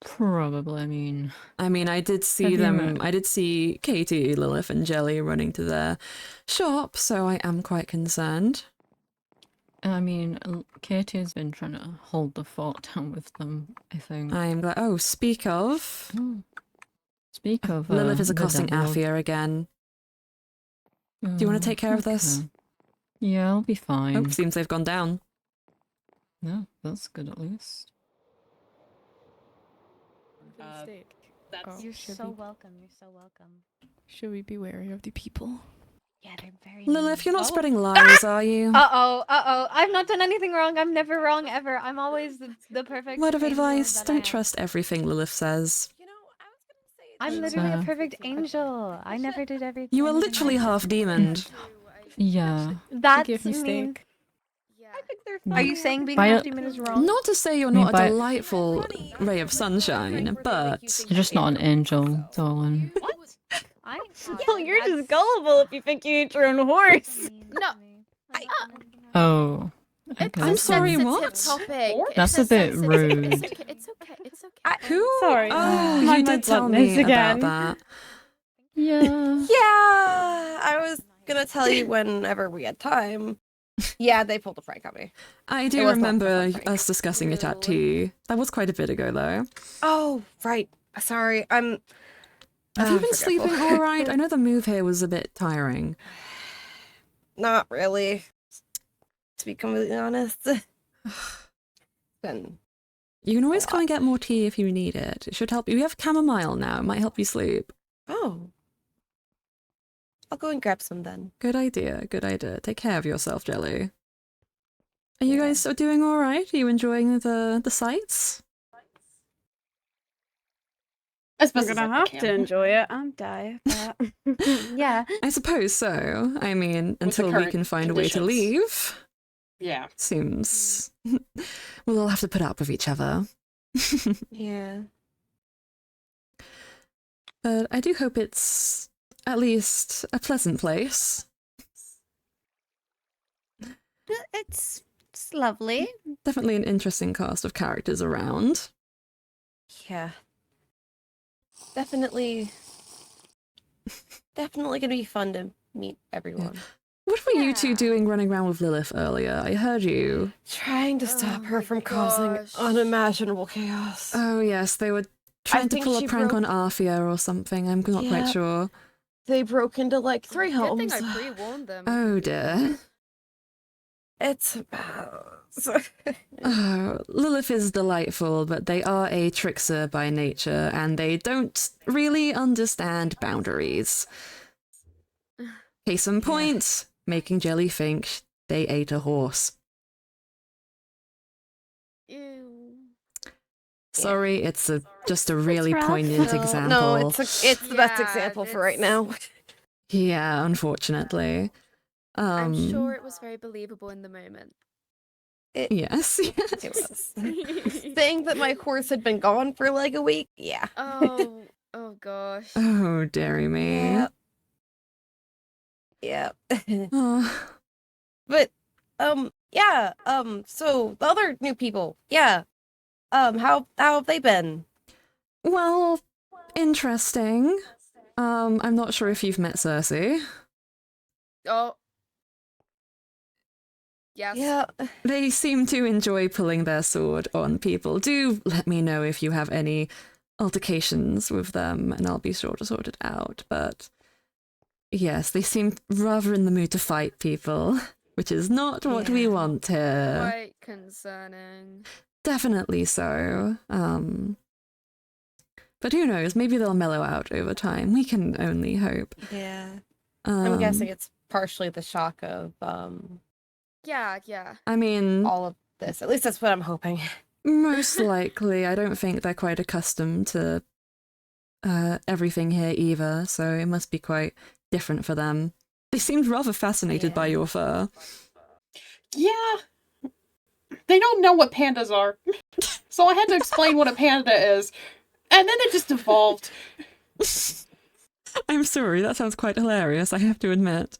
Probably, I mean, I did see them. I did see Katie, Lilith, and Jelly running to their shop, so I am quite concerned. I mean, Katie's been trying to hold the fort down with them, I think. I'm glad. Oh, speak of. Lilith is the accosting devil. Afia again. Do you want to take care of this? Yeah, I'll be fine. Oh, seems they've gone down. Yeah, that's good at least. You're so welcome. You're so welcome. Should we be wary of the people? Yeah, they're very. Lilith, you're not spreading lies, are you? I've not done anything wrong. I'm never wrong ever. I'm always the perfect. Word of angel advice, that I don't am. trust everything Lilith says. I'm literally a perfect angel. I never did everything. You are literally half demoned. Yeah. That's Big mistake. Are you saying being By half a- demon is wrong? Not to say you're I mean, not by- a delightful ray of sunshine, but You're just not an angel, darling. Well, you're just gullible if you think you eat your own horse. No, Oh. Okay. I'm sorry, sensitive what? topic. That's It's a bit sensitive- rude. It's okay. Who? Sorry. Oh, My you blood did tell bluntness me again. about that. Yeah. Yeah, I was gonna tell you whenever we had time. Yeah, they pulled a prank on me. I It do was not remember a fun prank. us discussing it at tea. That was quite a bit ago, though. Oh, right. Sorry, I'm. Have you been forgetful. sleeping all right? I know the move here was a bit tiring. Not really. To be completely honest. Been You can always come and get more tea if you need it. It should help you. We have chamomile now. It might help you sleep. Oh. I'll go and grab some then. Good idea. Take care of yourself, Jelly. Are you guys doing all right? Are you enjoying the sights? As We're best as gonna I have can. to enjoy it. I'm dying. Yeah. I suppose so. I mean, With the until we current can find a way to conditions. leave. Yeah. Seems we'll all have to put up with each other. Yeah. But I do hope it's at least a pleasant place. It's lovely. Definitely an interesting cast of characters around. Yeah. Definitely gonna be fun to meet everyone. What were you two doing running around with Lilith earlier? I heard you. Trying to stop her from causing unimaginable chaos. Oh yes, they were trying to think pull a she prank broke- on Arthia or something. I'm not Yeah. quite sure. They broke into like 3 Good homes. thing I pre-warned them. Oh dear. It's about. Oh, Lilith is delightful, but they are a trickster by nature, and they don't really understand boundaries. Case in point, making Jelly think they ate a horse. Ew. Sorry, it's just a really rough. poignant example. No, it's the best example for right now. Yeah, unfortunately. I'm sure it was very believable in the moment. Yes. It was. Saying that my horse had been gone for like a week, yeah. Oh gosh. Oh, dearie me. Yeah. Oh, But yeah, so the other new people, yeah. How have they been? well, interesting. I'm not sure if you've met Cersei. Oh. Yes. Yeah. They seem to enjoy pulling their sword on people. Do let me know if you have any altercations with them, and I'll be sure to sort it out. But Yes, they seem rather in the mood to fight people, which is not what we want here. Quite concerning. Definitely so. But who knows? Maybe they'll mellow out over time. We can only hope. Yeah. I'm Um, guessing it's partially the shock of Yeah. I mean, all of this. At least that's what I'm hoping. most likely. I don't think they're quite accustomed to everything here either, so it must be quite different for them. They seemed rather fascinated by your fur. Yeah. They don't know what pandas are. So I had to explain what a panda is. And then it just evolved. I'm sorry, that sounds quite hilarious, I have to admit.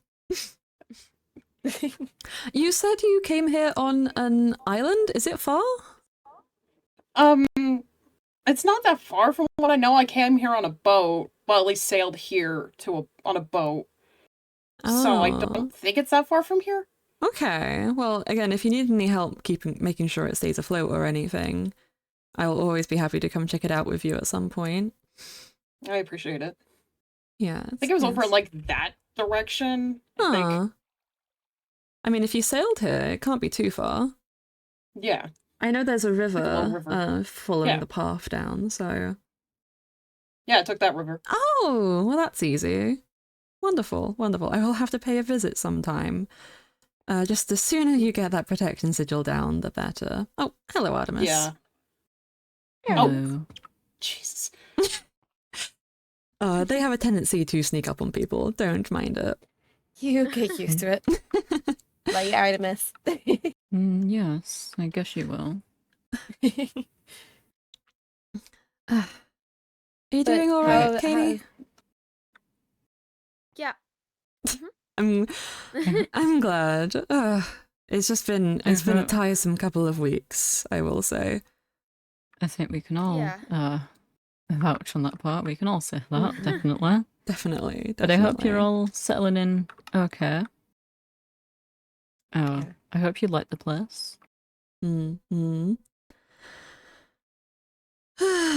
You said you came here on an island? Is it far? It's not that far from what I know. I came here on a boat. Well, at least sailed here on a boat. So I don't think it's that far from here. Okay, well, again, if you need any help making sure it stays afloat or anything, I'll always be happy to come check it out with you at some point. I appreciate it. Yeah. I think it was over in, like, that direction. I think. I mean, if you sailed here, it can't be too far. Yeah. I know there's a Like a long river, river. following the path down, so... Yeah, I took that river. Oh, well, that's easy. Wonderful, wonderful. I will have to pay a visit sometime. Just the sooner you get that protection sigil down, the better. Oh, hello, Artemis. Yeah. Hello. Oh, Jesus. They have a tendency to sneak up on people. Don't mind it. You get used to it. Like Artemis. Yes, I guess you will. Are you doing all right, Katie? Yeah. I'm glad. It's just been been a tiresome couple of weeks, I will say. I think we can all vouch on that part. We can all say that, definitely. Definitely. But I hope you're all settling in okay. Oh, I hope you like the place.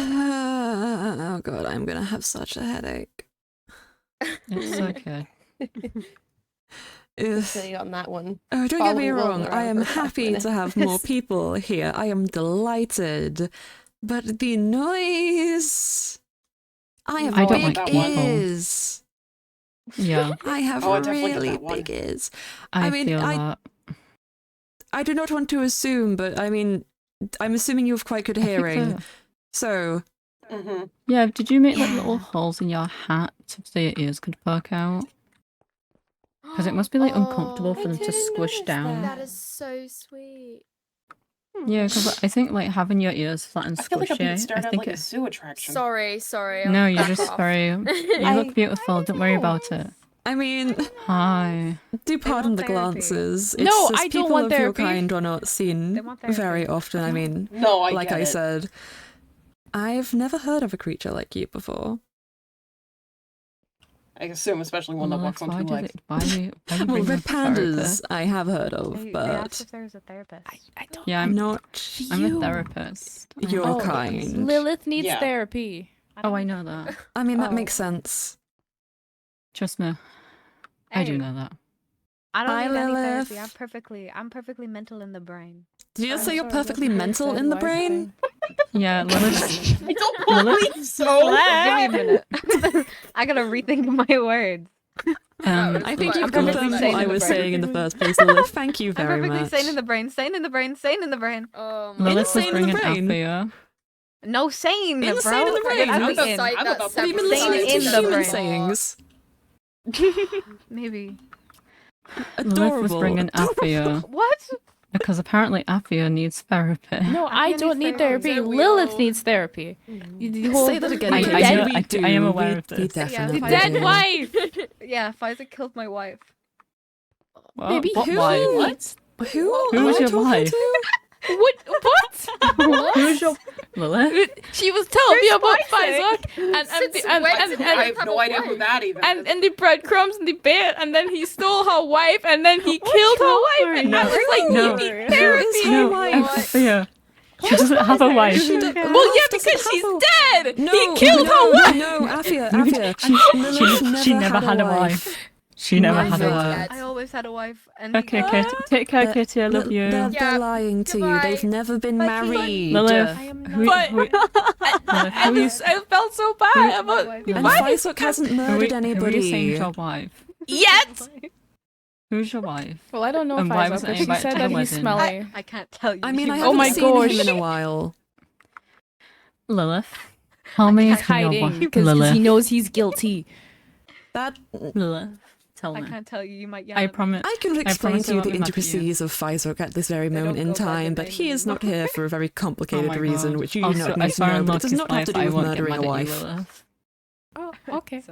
Oh god, I'm gonna have such a headache. It's okay. Sitting on that one. Oh, don't get me Following wrong, Wilbur I around am for 5 happy minutes. to have more people here. I am delighted. But the noise... I have I don't big like people. ears. Yeah. I have Oh, I definitely get really that one. big ears. I mean, feel that. I do not want to assume, but I mean, I'm assuming you have quite good hearing. So... Yeah, did you make like little holes in your hat so your ears could poke out? Because it must be like uncomfortable for them to squish down. That is so sweet. Yeah, because I think like having your ears flat and I feel like I'm being squishy, stared I at think like a it... zoo attraction. Sorry. No, I'll you're back just off. very... You look beautiful, don't worry about it. I mean... Hi. Do pardon the therapy. glances. No, It's just I don't people want of your therapy. kind are not seen want therapy. very often. I mean, No, I like get I it. said, I've never heard of a creature like you before. I assume, especially one that Well, walks on why two do legs. they- why do you Well, bring red a therapist? pandas I have heard of, They but asked if there was a therapist. I don't. Yeah, I'm not a therapist. your Oh, kind. Lilith needs Yeah. therapy. Oh, I know that. I mean, that Oh. makes sense. Trust me. I do Hey. know that. I don't Hi, need any Lilith. therapy. I'm perfectly mental in the brain. Did you just I'm say you're sorry, perfectly what- mental in the brain? Yeah, Lilith. I don't believe so. Give me a minute. I gotta rethink my words. I think I'm you've perfectly confirmed sane what I in the was brain. saying in the first place, Lilith. Thank you I'm very perfectly much. sane in the brain. Sane in the brain. Sane in the brain. Sane in the brain. Lilith was Insane in the bringing brain. Althea. No sane, Insane bro. in the brain. I've I'm been about in. that Have you been several listening times. to In the human brain. sayings? Maybe. Lilith was Adorable. bringing Althea What? because apparently Althea needs therapy. No, I can't don't need need therapy. therapy. Lilith needs therapy. The whole- Say that again. I- please. I know- We I do. am aware of We this. definitely Yeah, The dead do. wife. Yeah, Pfizer killed my wife. What? Baby, What who wife? needs- Who Who am was I your talking wife? to? What? Who's your Lilith? She was telling me about Pfizer? Pfizer and Since when did I we have have no a idea who wife? that even is. and the breadcrumbs and the bait, and then he stole her wife, and then he killed her wife, and I was like, No. you need therapy. Who is her No, wife? Althea. She doesn't have a wife. Well, yeah, because she's dead. No, He killed her wife. No, Afia. She never had a wife. She never had a wife. I always had a wife. And Okay, Katie. Take care, Katie. I love you. They're lying to you. They've never been married. Lilith, I felt so bad about And Faisok hasn't murdered anybody. Who are you saying is your wife? yet. Who's your wife? Well, I don't know if And why I wasn't but she invited said to that the he's wedding? smelly. I can't tell you. I mean, I Oh haven't my seen gosh. him in a while. Lilith, tell me He's if you're hiding wife. because Lilith, he knows he's guilty. That Lilith, tell I me. can't tell you. You might yell. I at me. promise. I can explain promise to I you won't the be mad at you. intricacies of Faisok at this very They moment don't in go by the time, but name he is not here for a very complicated Oh my reason, God. which you do Also, not I need to swear know, on but it does Loki's not have to life, do I with won't get murdering a mad at you, wife. Lilith. Oh, okay.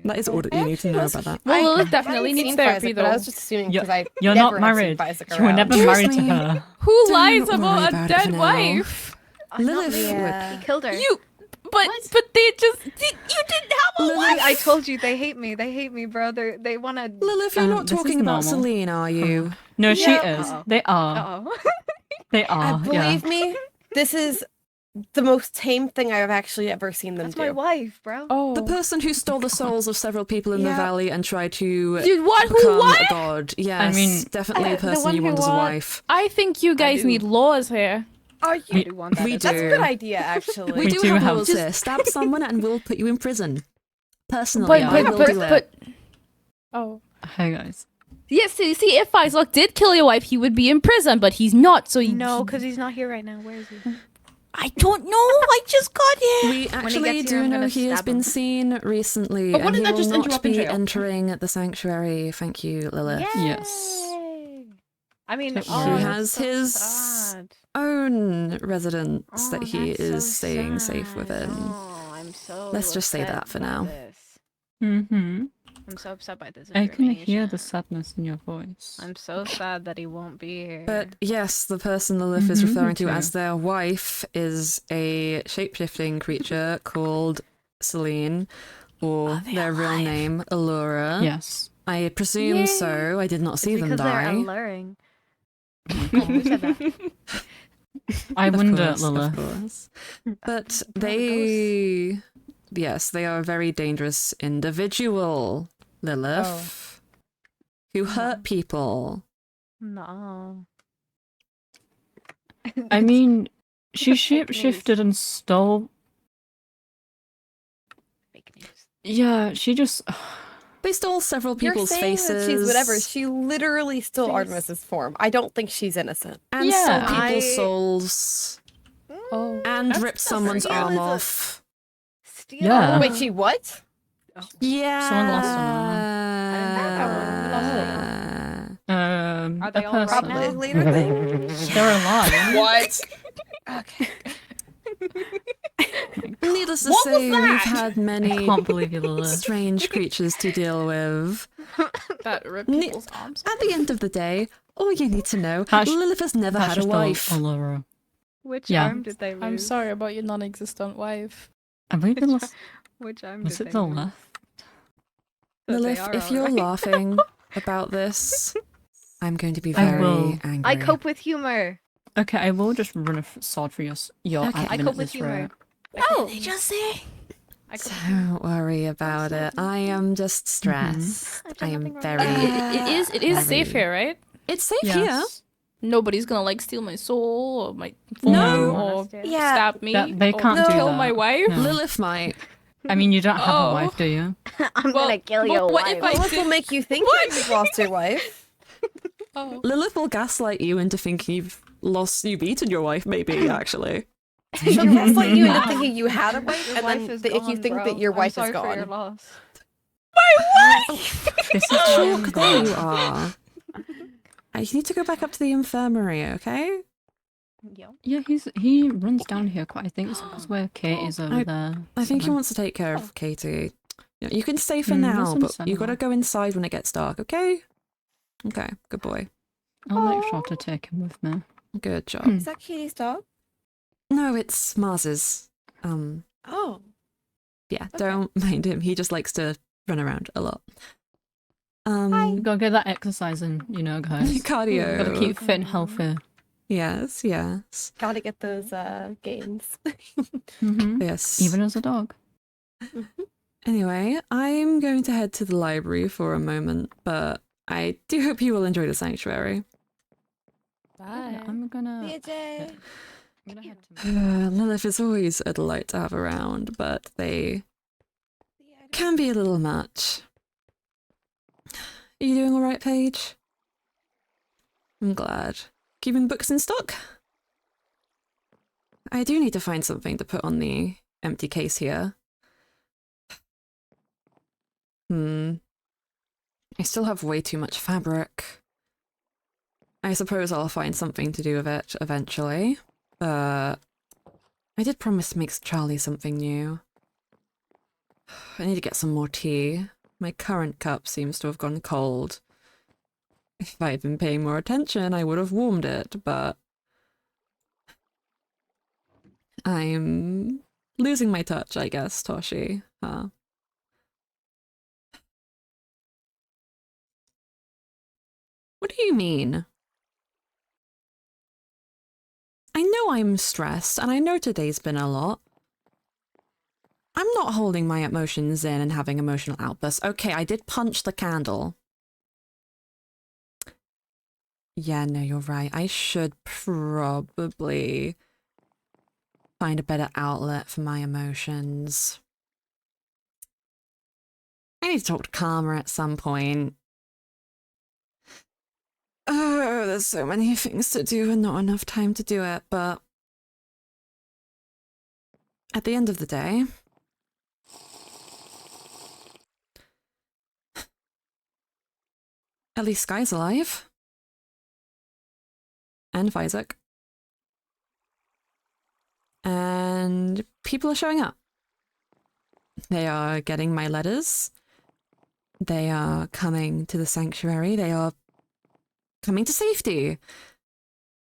That is all that you need to know about that. Well, Lilith I definitely haven't needs seen therapy, Faisok, but I though. was just assuming You're- because I You're never not have seen married. Faisok You were around. never Trust married to me. her. Who Don't lies worry about about a it dead for now. wife? Lilith He killed her. But they just you didn't have a Lilith, wife. I told you they hate me. They hate me, bro. They want to. Lilith, you're not This is talking about normal. Celine, are you? No, she Yeah. is. Uh-oh. They are. Oh. They are. Yeah. Believe me, this is the most tame thing I've actually ever seen them That's do. my wife, bro. Oh. The person who stole the souls of several people in the Yeah. valley and tried to Dude, what? Who? become What? a god. Yes, mean, definitely a the person one you who want as a what? wife. I think you guys do. need laws here. Are you? I do want that. We as That's do. a good idea, actually. We We do do have have- rules here. Stab someone and we'll put you in prison. Personally, But I will do that. oh. Hey guys. Yes, see, if Faisok did kill your wife, he would be in prison, but he's not. So No, because he's not here right now. Where is he? I don't know. I just got here. We actually gets here, do I'm know gonna he has stab been him. seen recently, But and wouldn't he that will just end you not up in be jail? entering the sanctuary. Thank you, Lilith. Yes. Yay. I mean, Don't oh, worry. He that's has so his sad. own residence Oh, that he that's is so staying safe sad. within. Oh, I'm so. Let's just say upset that for about now. this. Mm-hmm. I'm so upset by this. I can hear information. the sadness in your voice. I'm so sad that he won't be here. But yes, the person Lilith is Mhm, referring me to too. as their wife is a shape-shifting creature called Celine, or their real name, Allura. Yes. I presume Yay. so. I did not see it's them because they're die. alluring. Who said that? I Of wonder, course, Lilith. of course. But they, yes, they are a very dangerous individual, Lilith, who hurt people. No. I mean, she It's fake news. shapeshifted and stole. Fake news. Yeah, she just. They stole several You're people's saying faces. that she's whatever. She literally stole She's- Artemis's form. I don't think she's innocent. and Yeah. stole people's souls. Oh. And That's ripped not someone's fair. arm Realism. off. Steal. Yeah. Wait, she what? Yeah. Someone lost Are they a all person. right now? Probably later thing. They're alive. What? Okay. Needless to What was say, we've that? had I many can't believe you, Lilith. strange creatures to deal with. That ripped Ne- people's arms. At the end of the day, all you need to know, Hash- Lilith has never had a Just wife. Allura. Which Yeah. arm did they lose? I'm sorry about your non-existent wife. I believe it was. Which arm Was did it they the lose? left? But they Lilith, are if you're alright. laughing about this, I'm going to be I very will. angry. I cope with humor. Okay, I will just run a sword for your Okay. I admin cope at with this humor. rate. Oh, They just say. I cope with humor. Don't worry about it. I am just stressed. I've I done am nothing wrong. very. It is safe very- here, right? It's safe here. Yes. Nobody's gonna like steal my soul or my phone No. or Yeah. stab me They or can't do kill that. my wife. No. Lilith might. I mean, you don't have Oh. a wife, do you? I'm Well, gonna kill but your what wife. if I Lilith did- will make you think that you've lost your wife. Oh. Lilith will gaslight you into thinking you've eaten your wife, maybe, actually. She'll gaslight you into thinking you had a wife, Your and wife then is if you gone, think bro. that your I'm wife sorry is for your gone. loss. This is Shook, there you are. I need to go back up to the infirmary, okay? Yeah, he runs down here quite. I think it's because where Kate is over there. I think he so- wants to take care of Katie. You can stay for Mm, now, that's but you understandable. gotta go inside when it gets dark, okay? Okay, good boy. I'll make sure to take him with me. Good job. Is that Katie's dog? No, it's Mars's. Oh. Yeah, don't mind him. He just likes to run around a lot. Gotta get that exercise in, you know, guys. Cardio. Gotta keep fit and healthy. Yes, yes. Gotta get those gains. Yes. Even as a dog. Anyway, I'm going to head to the library for a moment, but I do hope you will enjoy the sanctuary. Bye. I'm gonna. See ya, Jay. I'm gonna head to. Lilith is always a delight to have around, but they can be a little much. Are you doing alright, Paige? I'm glad. Keeping books in stock? I do need to find something to put on the empty case here. I still have way too much fabric. I suppose I'll find something to do with it eventually. I did promise to make Charlie something new. I need to get some more tea. My current cup seems to have gone cold. If I had been paying more attention, I would have warmed it, but I'm losing my touch, I guess, Toshi. Huh? What do you mean? I know I'm stressed, and I know today's been a lot. I'm not holding my emotions in and having emotional outbursts. Okay, I did punch the candle. Yeah, no, you're right. I should probably find a better outlet for my emotions. I need to talk to Karma at some point. Oh, there's so many things to do and not enough time to do it, but at the end of the day, at least Sky's alive. And Isaac. And people are showing up. They are getting my letters. They are coming to the sanctuary. They are coming to safety.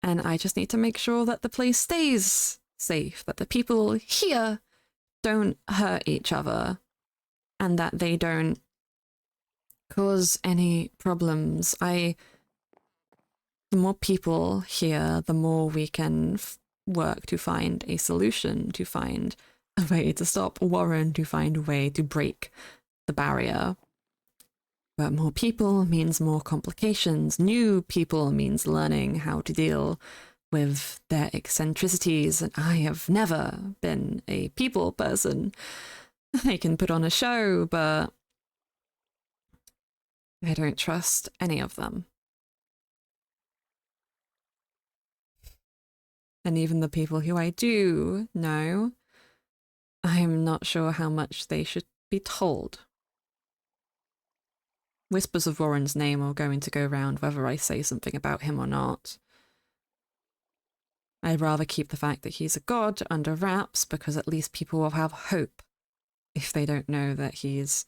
And I just need to make sure that the place stays safe, that the people here don't hurt each other, and that they don't cause any problems. The more people here, the more we can work to find a solution, to find a way to stop Warren, to find a way to break the barrier. But more people means more complications. New people means learning how to deal with their eccentricities. And I have never been a people person. I can put on a show, but I don't trust any of them. And even the people who I do know, I'm not sure how much they should be told. Whispers of Warren's name are going to go round whether I say something about him or not. I'd rather keep the fact that he's a god under wraps, because at least people will have hope if they don't know that he's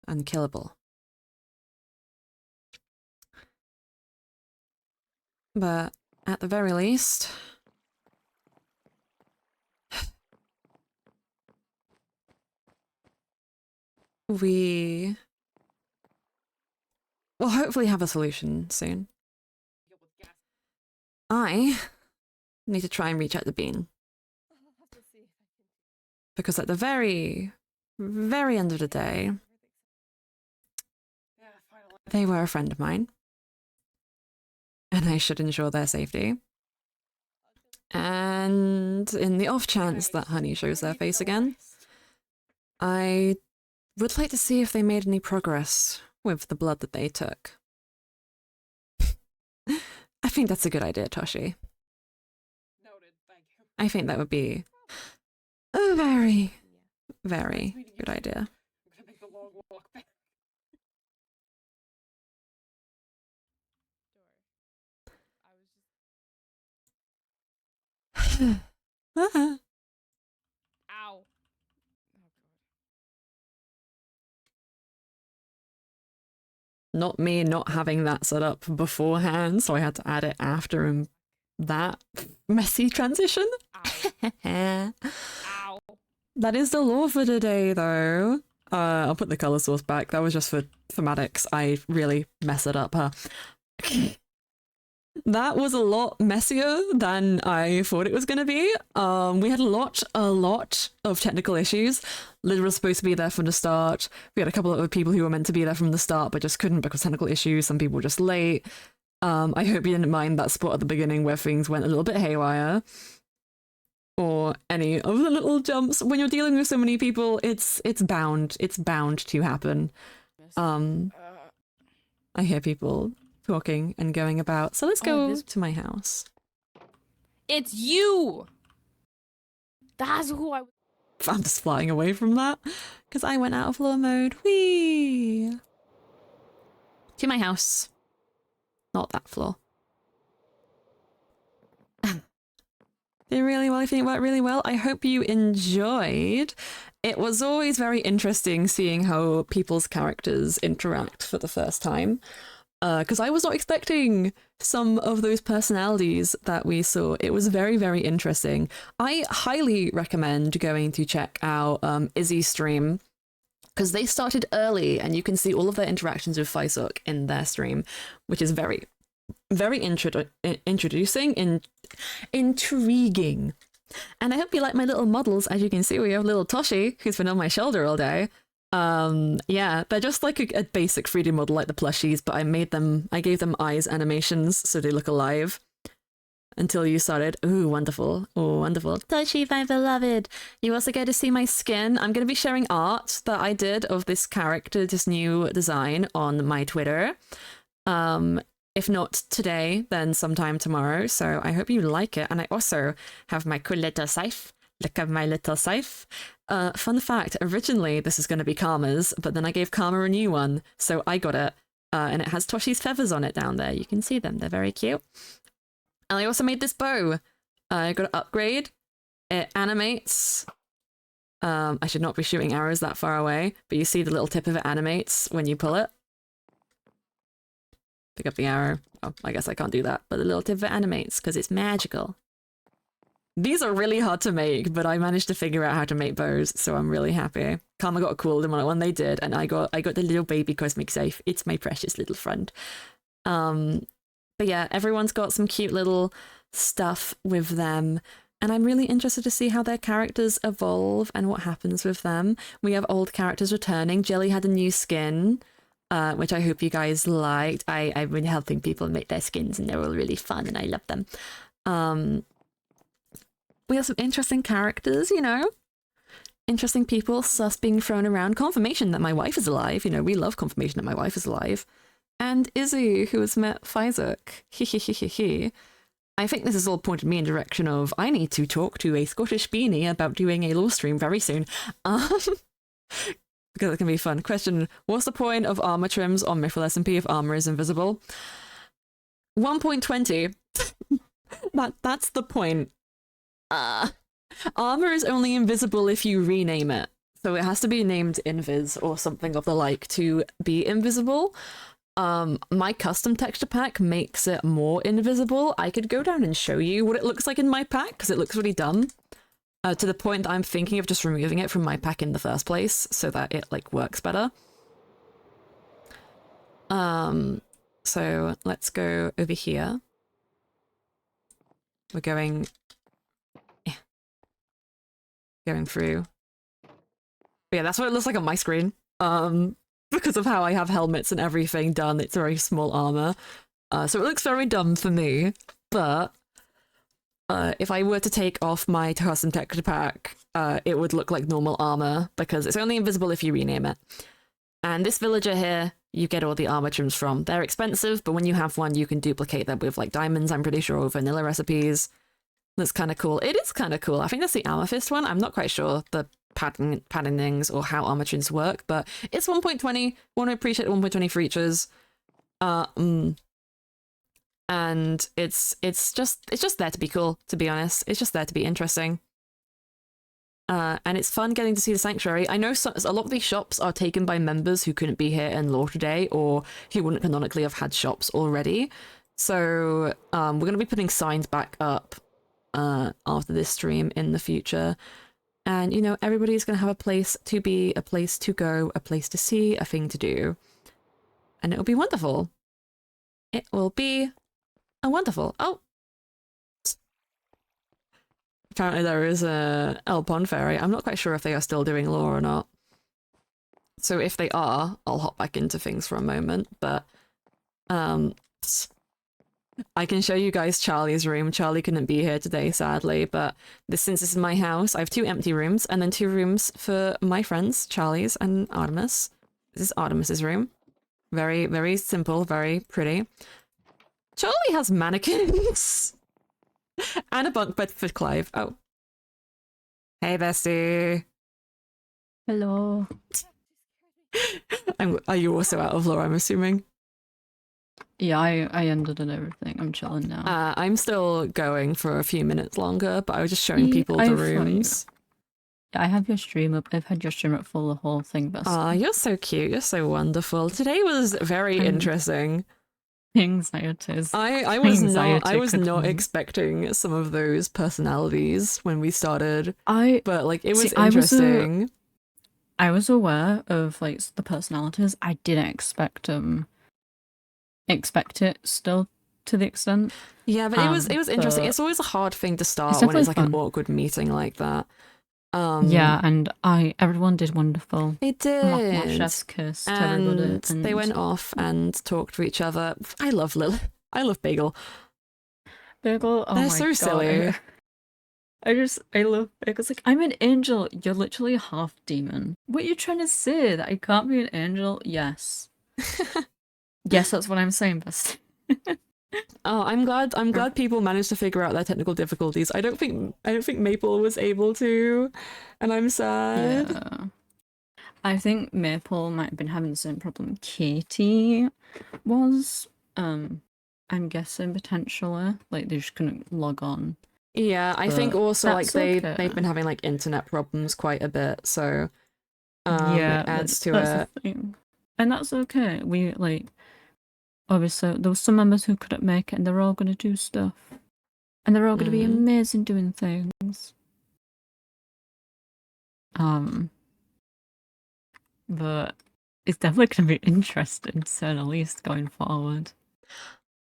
unkillable. But at the very least, we will hopefully have a solution soon. I need to try and reach out to Bean. Because at the very, very end of the day, they were a friend of mine. And I should ensure their safety. And in the off chance that Honey shows their face again, I would like to see if they made any progress with the blood that they took. I think that's a good idea, Toshi. Noted, thank you. I think that would be a very, very good idea. I'm gonna make the long walk back. Ow. Not me not having that set up beforehand, so I had to add it after and that messy transition. Ow. That is the law for today, though. I'll put the color source back. That was just for thematics. I really mess it up, huh? That was a lot messier than I thought it was going to be. We had a lot of technical issues. Liz was supposed to be there from the start. We had a couple of other people who were meant to be there from the start, but just couldn't because of technical issues. Some people were just late. I hope you didn't mind that spot at the beginning where things went a little bit haywire. Or any of the little jumps. When you're dealing with so many people, it's bound to happen. I hear people talking and going about. So let's go to my house. It's you! That's who I... I'm just flying away from that because I went out of floor mode. Whee! To my house. Not that floor. Did really well. I think it worked really well. I hope you enjoyed. It was always very interesting seeing how people's characters interact for the first time. Because I was not expecting some of those personalities that we saw. It was very, very interesting. I highly recommend going to check out Izzy's stream, because they started early and you can see all of their interactions with Faisuk in their stream, which is very, very intriguing. And I hope you like my little models. As you can see, we have little Toshi, who's been on my shoulder all day. Yeah, they're just like a basic 3D model like the plushies, but I gave them eyes animations so they look alive. Until you started. Ooh, wonderful. Oh, wonderful. Toshi, my beloved. You also get to see my skin. I'm going to be sharing art that I did of this character, this new design on my Twitter. If not today, then sometime tomorrow. So I hope you like it. And I also have my cool little scythe. Look at my little scythe. Fun fact, originally this is going to be Karma's, but then I gave Karma a new one, so I got it. And it has Toshi's feathers on it down there. You can see them. They're very cute. And I also made this bow. I got to upgrade. It animates. I should not be shooting arrows that far away, but you see the little tip of it animates when you pull it. Pick up the arrow. Oh, I guess I can't do that, but the little tip of it animates because it's magical. These are really hard to make, but I managed to figure out how to make bows, so I'm really happy. Karma got a cool one when they did, and I got the little baby cosmic scythe. It's my precious little friend. But yeah, everyone's got some cute little stuff with them, and I'm really interested to see how their characters evolve and what happens with them. We have old characters returning. Jelly had a new skin, which I hope you guys liked. I've been helping people make their skins, and they're all really fun, and I love them. We have some interesting characters, you know? Interesting people, sus being thrown around. Confirmation that my wife is alive. You know, we love confirmation that my wife is alive. And Izzy, who has met Faisuk. I think this has all pointed me in direction of I need to talk to a Scottish beanie about doing a law stream very soon. Because it can be fun. Question, what's the point of armor trims on Mythrill SMP if armor is invisible? 1.20. That's the point. Armor is only invisible if you rename it. So it has to be named Invis or something of the like to be invisible. My custom texture pack makes it more invisible. I could go down and show you what it looks like in my pack because it looks really dumb. To the point that I'm thinking of just removing it from my pack in the first place so that it like works better. So let's go over here. We're going through. But yeah, that's what it looks like on my screen. Because of how I have helmets and everything done, it's very small armor. So it looks very dumb for me, but if I were to take off my custom texture pack, it would look like normal armor because it's only invisible if you rename it. And this villager here, you get all the armor trims from. They're expensive, but when you have one, you can duplicate them with like diamonds, I'm pretty sure, or vanilla recipes. That's kind of cool. It is kind of cool. I think that's the amethyst one. I'm not quite sure the patternings or how armor trims work, but it's 1.20. Want to appreciate 1.20 features. And it's just there to be cool, to be honest. It's just there to be interesting. And it's fun getting to see the sanctuary. I know a lot of these shops are taken by members who couldn't be here in lore today or who wouldn't canonically have had shops already. So we're going to be putting signs back up after this stream in the future. And, you know, everybody's going to have a place to be, a place to go, a place to see, a thing to do. And it'll be wonderful. It will be Oh, wonderful. Oh. Apparently there is a El Pond Fairy. I'm not quite sure if they are still doing lore or not. So if they are, I'll hop back into things for a moment, but I can show you guys Charlie's room. Charlie couldn't be here today, sadly, but since this is my house, I have 2 empty rooms and then 2 rooms for my friends, Charlie's and Artemis. This is Artemis's room. Very, very simple, very pretty. Charlie has mannequins and a bunk bed for Clive. Oh. Hey, bestie. Hello. Are you also out of lore, I'm assuming? Yeah, I ended and everything. I'm chilling now. I'm still going for a few minutes longer, but I was just showing people the rooms. Yeah, I have your stream up. I've had your stream up for the whole thing. Aw, you're so cute. You're so wonderful. Today was very interesting. Anxieties. I was not expecting some of those personalities when we started. But like it was interesting. I was aware of like the personalities. I didn't expect it still to the extent. Yeah, but it was interesting. It's always a hard thing to start when it's like an awkward meeting like that. Yeah, and everyone did wonderful. They did. Chef's kiss to and everybody. And they went off and talked to each other. I love Lil. I love Bagel. Bagel, oh They're my so God. silly. I love Bagel's like, I'm an angel. You're literally half demon. What are you trying to say? That I can't be an angel? Yes. Yes, that's what I'm saying, best. Oh, I'm glad people managed to figure out their technical difficulties. I don't think Maple was able to, and I'm sad. Yeah. I think Maple might have been having the same problem Katie was. I'm guessing potentially. Like they just couldn't log on. Yeah, I think also like they've been having like internet problems quite a bit, so yeah, it adds to that's it. the thing. And that's okay. We like obviously there was some members who couldn't make it and they're all gonna do stuff. And they're all gonna be amazing doing things. But it's definitely gonna be interesting to say the least going forward.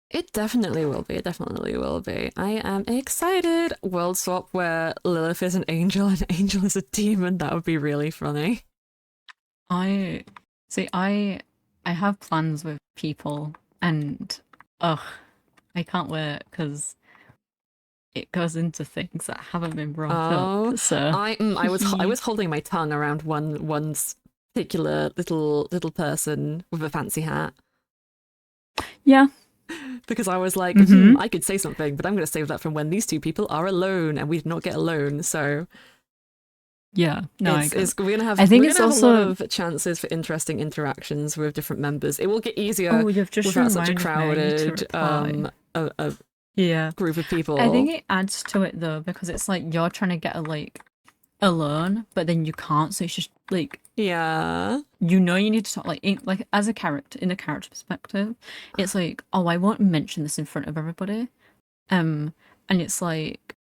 It definitely will be. It definitely will be. I am excited. World swap where Lilith is an angel and Angel is a demon. That would be really funny. I have plans with people and I can't wait because it goes into things that haven't been brought up. So I was holding my tongue around one particular little person with a fancy hat. Yeah. Because I was like, I could say something, but I'm going to save that from when these 2 people are alone, and we did not get alone. So yeah, no, we're gonna have. I think we're it's gonna also have a lot of chances for interesting interactions with different members. It will get easier you've just without such a reminded me to crowded yeah group of people. I think it adds to it though because it's like you're trying to get alone, but then you can't. So it's just like you need to talk like as a character in a character perspective. It's like I won't mention this in front of everybody, and it's like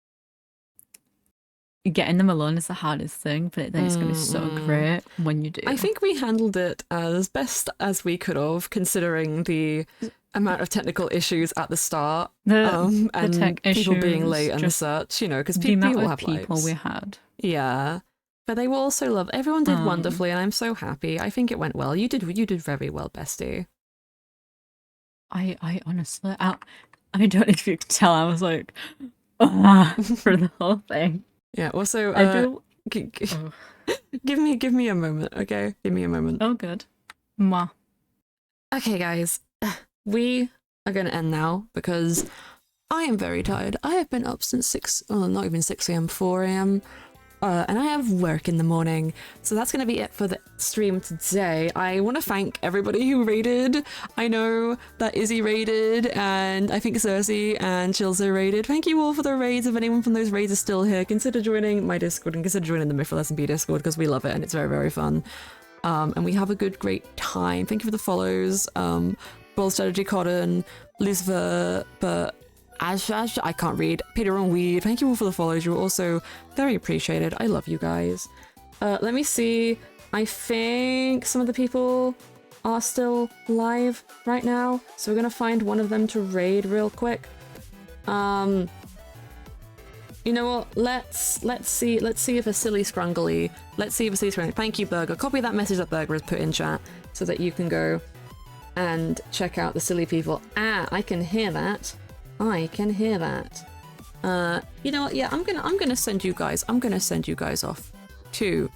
getting them alone is the hardest thing, but then it's gonna be so great when you do. I think we handled it as best as we could have, considering the amount of technical issues at the start, and tech people being issues, late and just such, because the people amount of have people lives. we had. Yeah, but they were also loved. Everyone did wonderfully, and I'm so happy. I think it went well. You did very well, bestie. I honestly, I don't know if you could tell. I was like, for the whole thing. Yeah. Also, I do. give me a moment, okay? Give me a moment. Oh, good. Mwah. Okay, guys, we are going to end now because I am very tired. I have been up since 6, well, not even 6 a.m., 4 a.m. And I have work in the morning. So that's going to be it for the stream today. I want to thank everybody who raided. I know that Izzy raided, and I think Cersei and Chilza raided. Thank you all for the raids. If anyone from those raids is still here, consider joining my Discord and consider joining the Mythrill SMP Discord because we love it and it's very, very fun. And we have a great time. Thank you for the follows. Ball Strategy Cotton, Lucifer, but Ash, I can't read. Peter and Weed, thank you all for the follows. You're also very appreciated. I love you guys. Let me see. I think some of the people are still live right now, so we're gonna find one of them to raid real quick. You know what? Let's see if a silly scrungly. Thank you, Burger. Copy that message that Burger has put in chat so that you can go and check out the silly people. Ah, I can hear that. I can hear that. You know what? Yeah, I'm gonna send you guys. I'm gonna send you guys off to.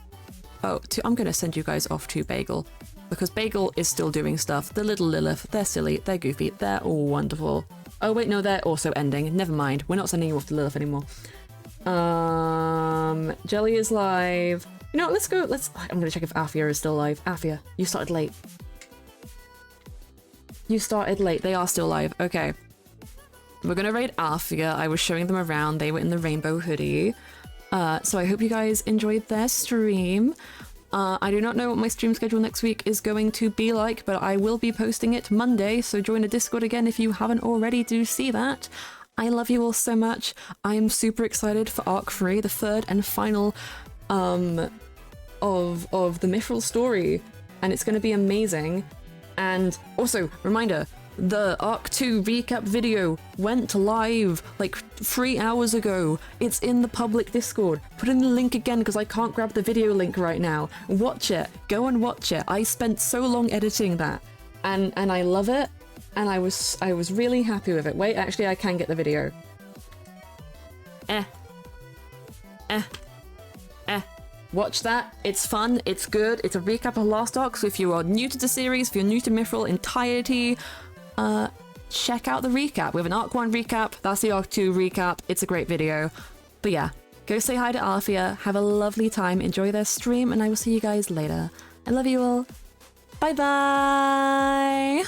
I'm gonna send you guys off to Bagel because Bagel is still doing stuff. The little Lilith, they're silly, they're goofy, they're all wonderful. Oh wait, no, they're also ending. Never mind. We're not sending you off to Lilith anymore. Jelly is live. You know what? Let's go. I'm gonna check if Afia is still live. Afia, you started late. You started late. They are still live. Okay. We're gonna raid Afia. I was showing them around. They were in the rainbow hoodie. So I hope you guys enjoyed their stream. I do not know what my stream schedule next week is going to be like, but I will be posting it Monday, so join the Discord again if you haven't already to see that. I love you all so much. I am super excited for Arc 3, the third and final of the Mythrill story, and it's going to be amazing. And also, reminder, the Arc 2 recap video went live like 3 hours ago. It's in the public Discord. Put in the link again because I can't grab the video link right now. Watch it. Go and watch it. I spent so long editing that, and I love it. And I was really happy with it. Wait, actually, I can get the video. Watch that. It's fun. It's good. It's a recap of last arc. So if you are new to the series, if you're new to Mythrill entirety, check out the recap. We have an Arc 1 recap. That's the Arc 2 recap. It's a great video. But yeah, go say hi to Alfia. Have a lovely time. Enjoy their stream, and I will see you guys later. I love you all. Bye bye.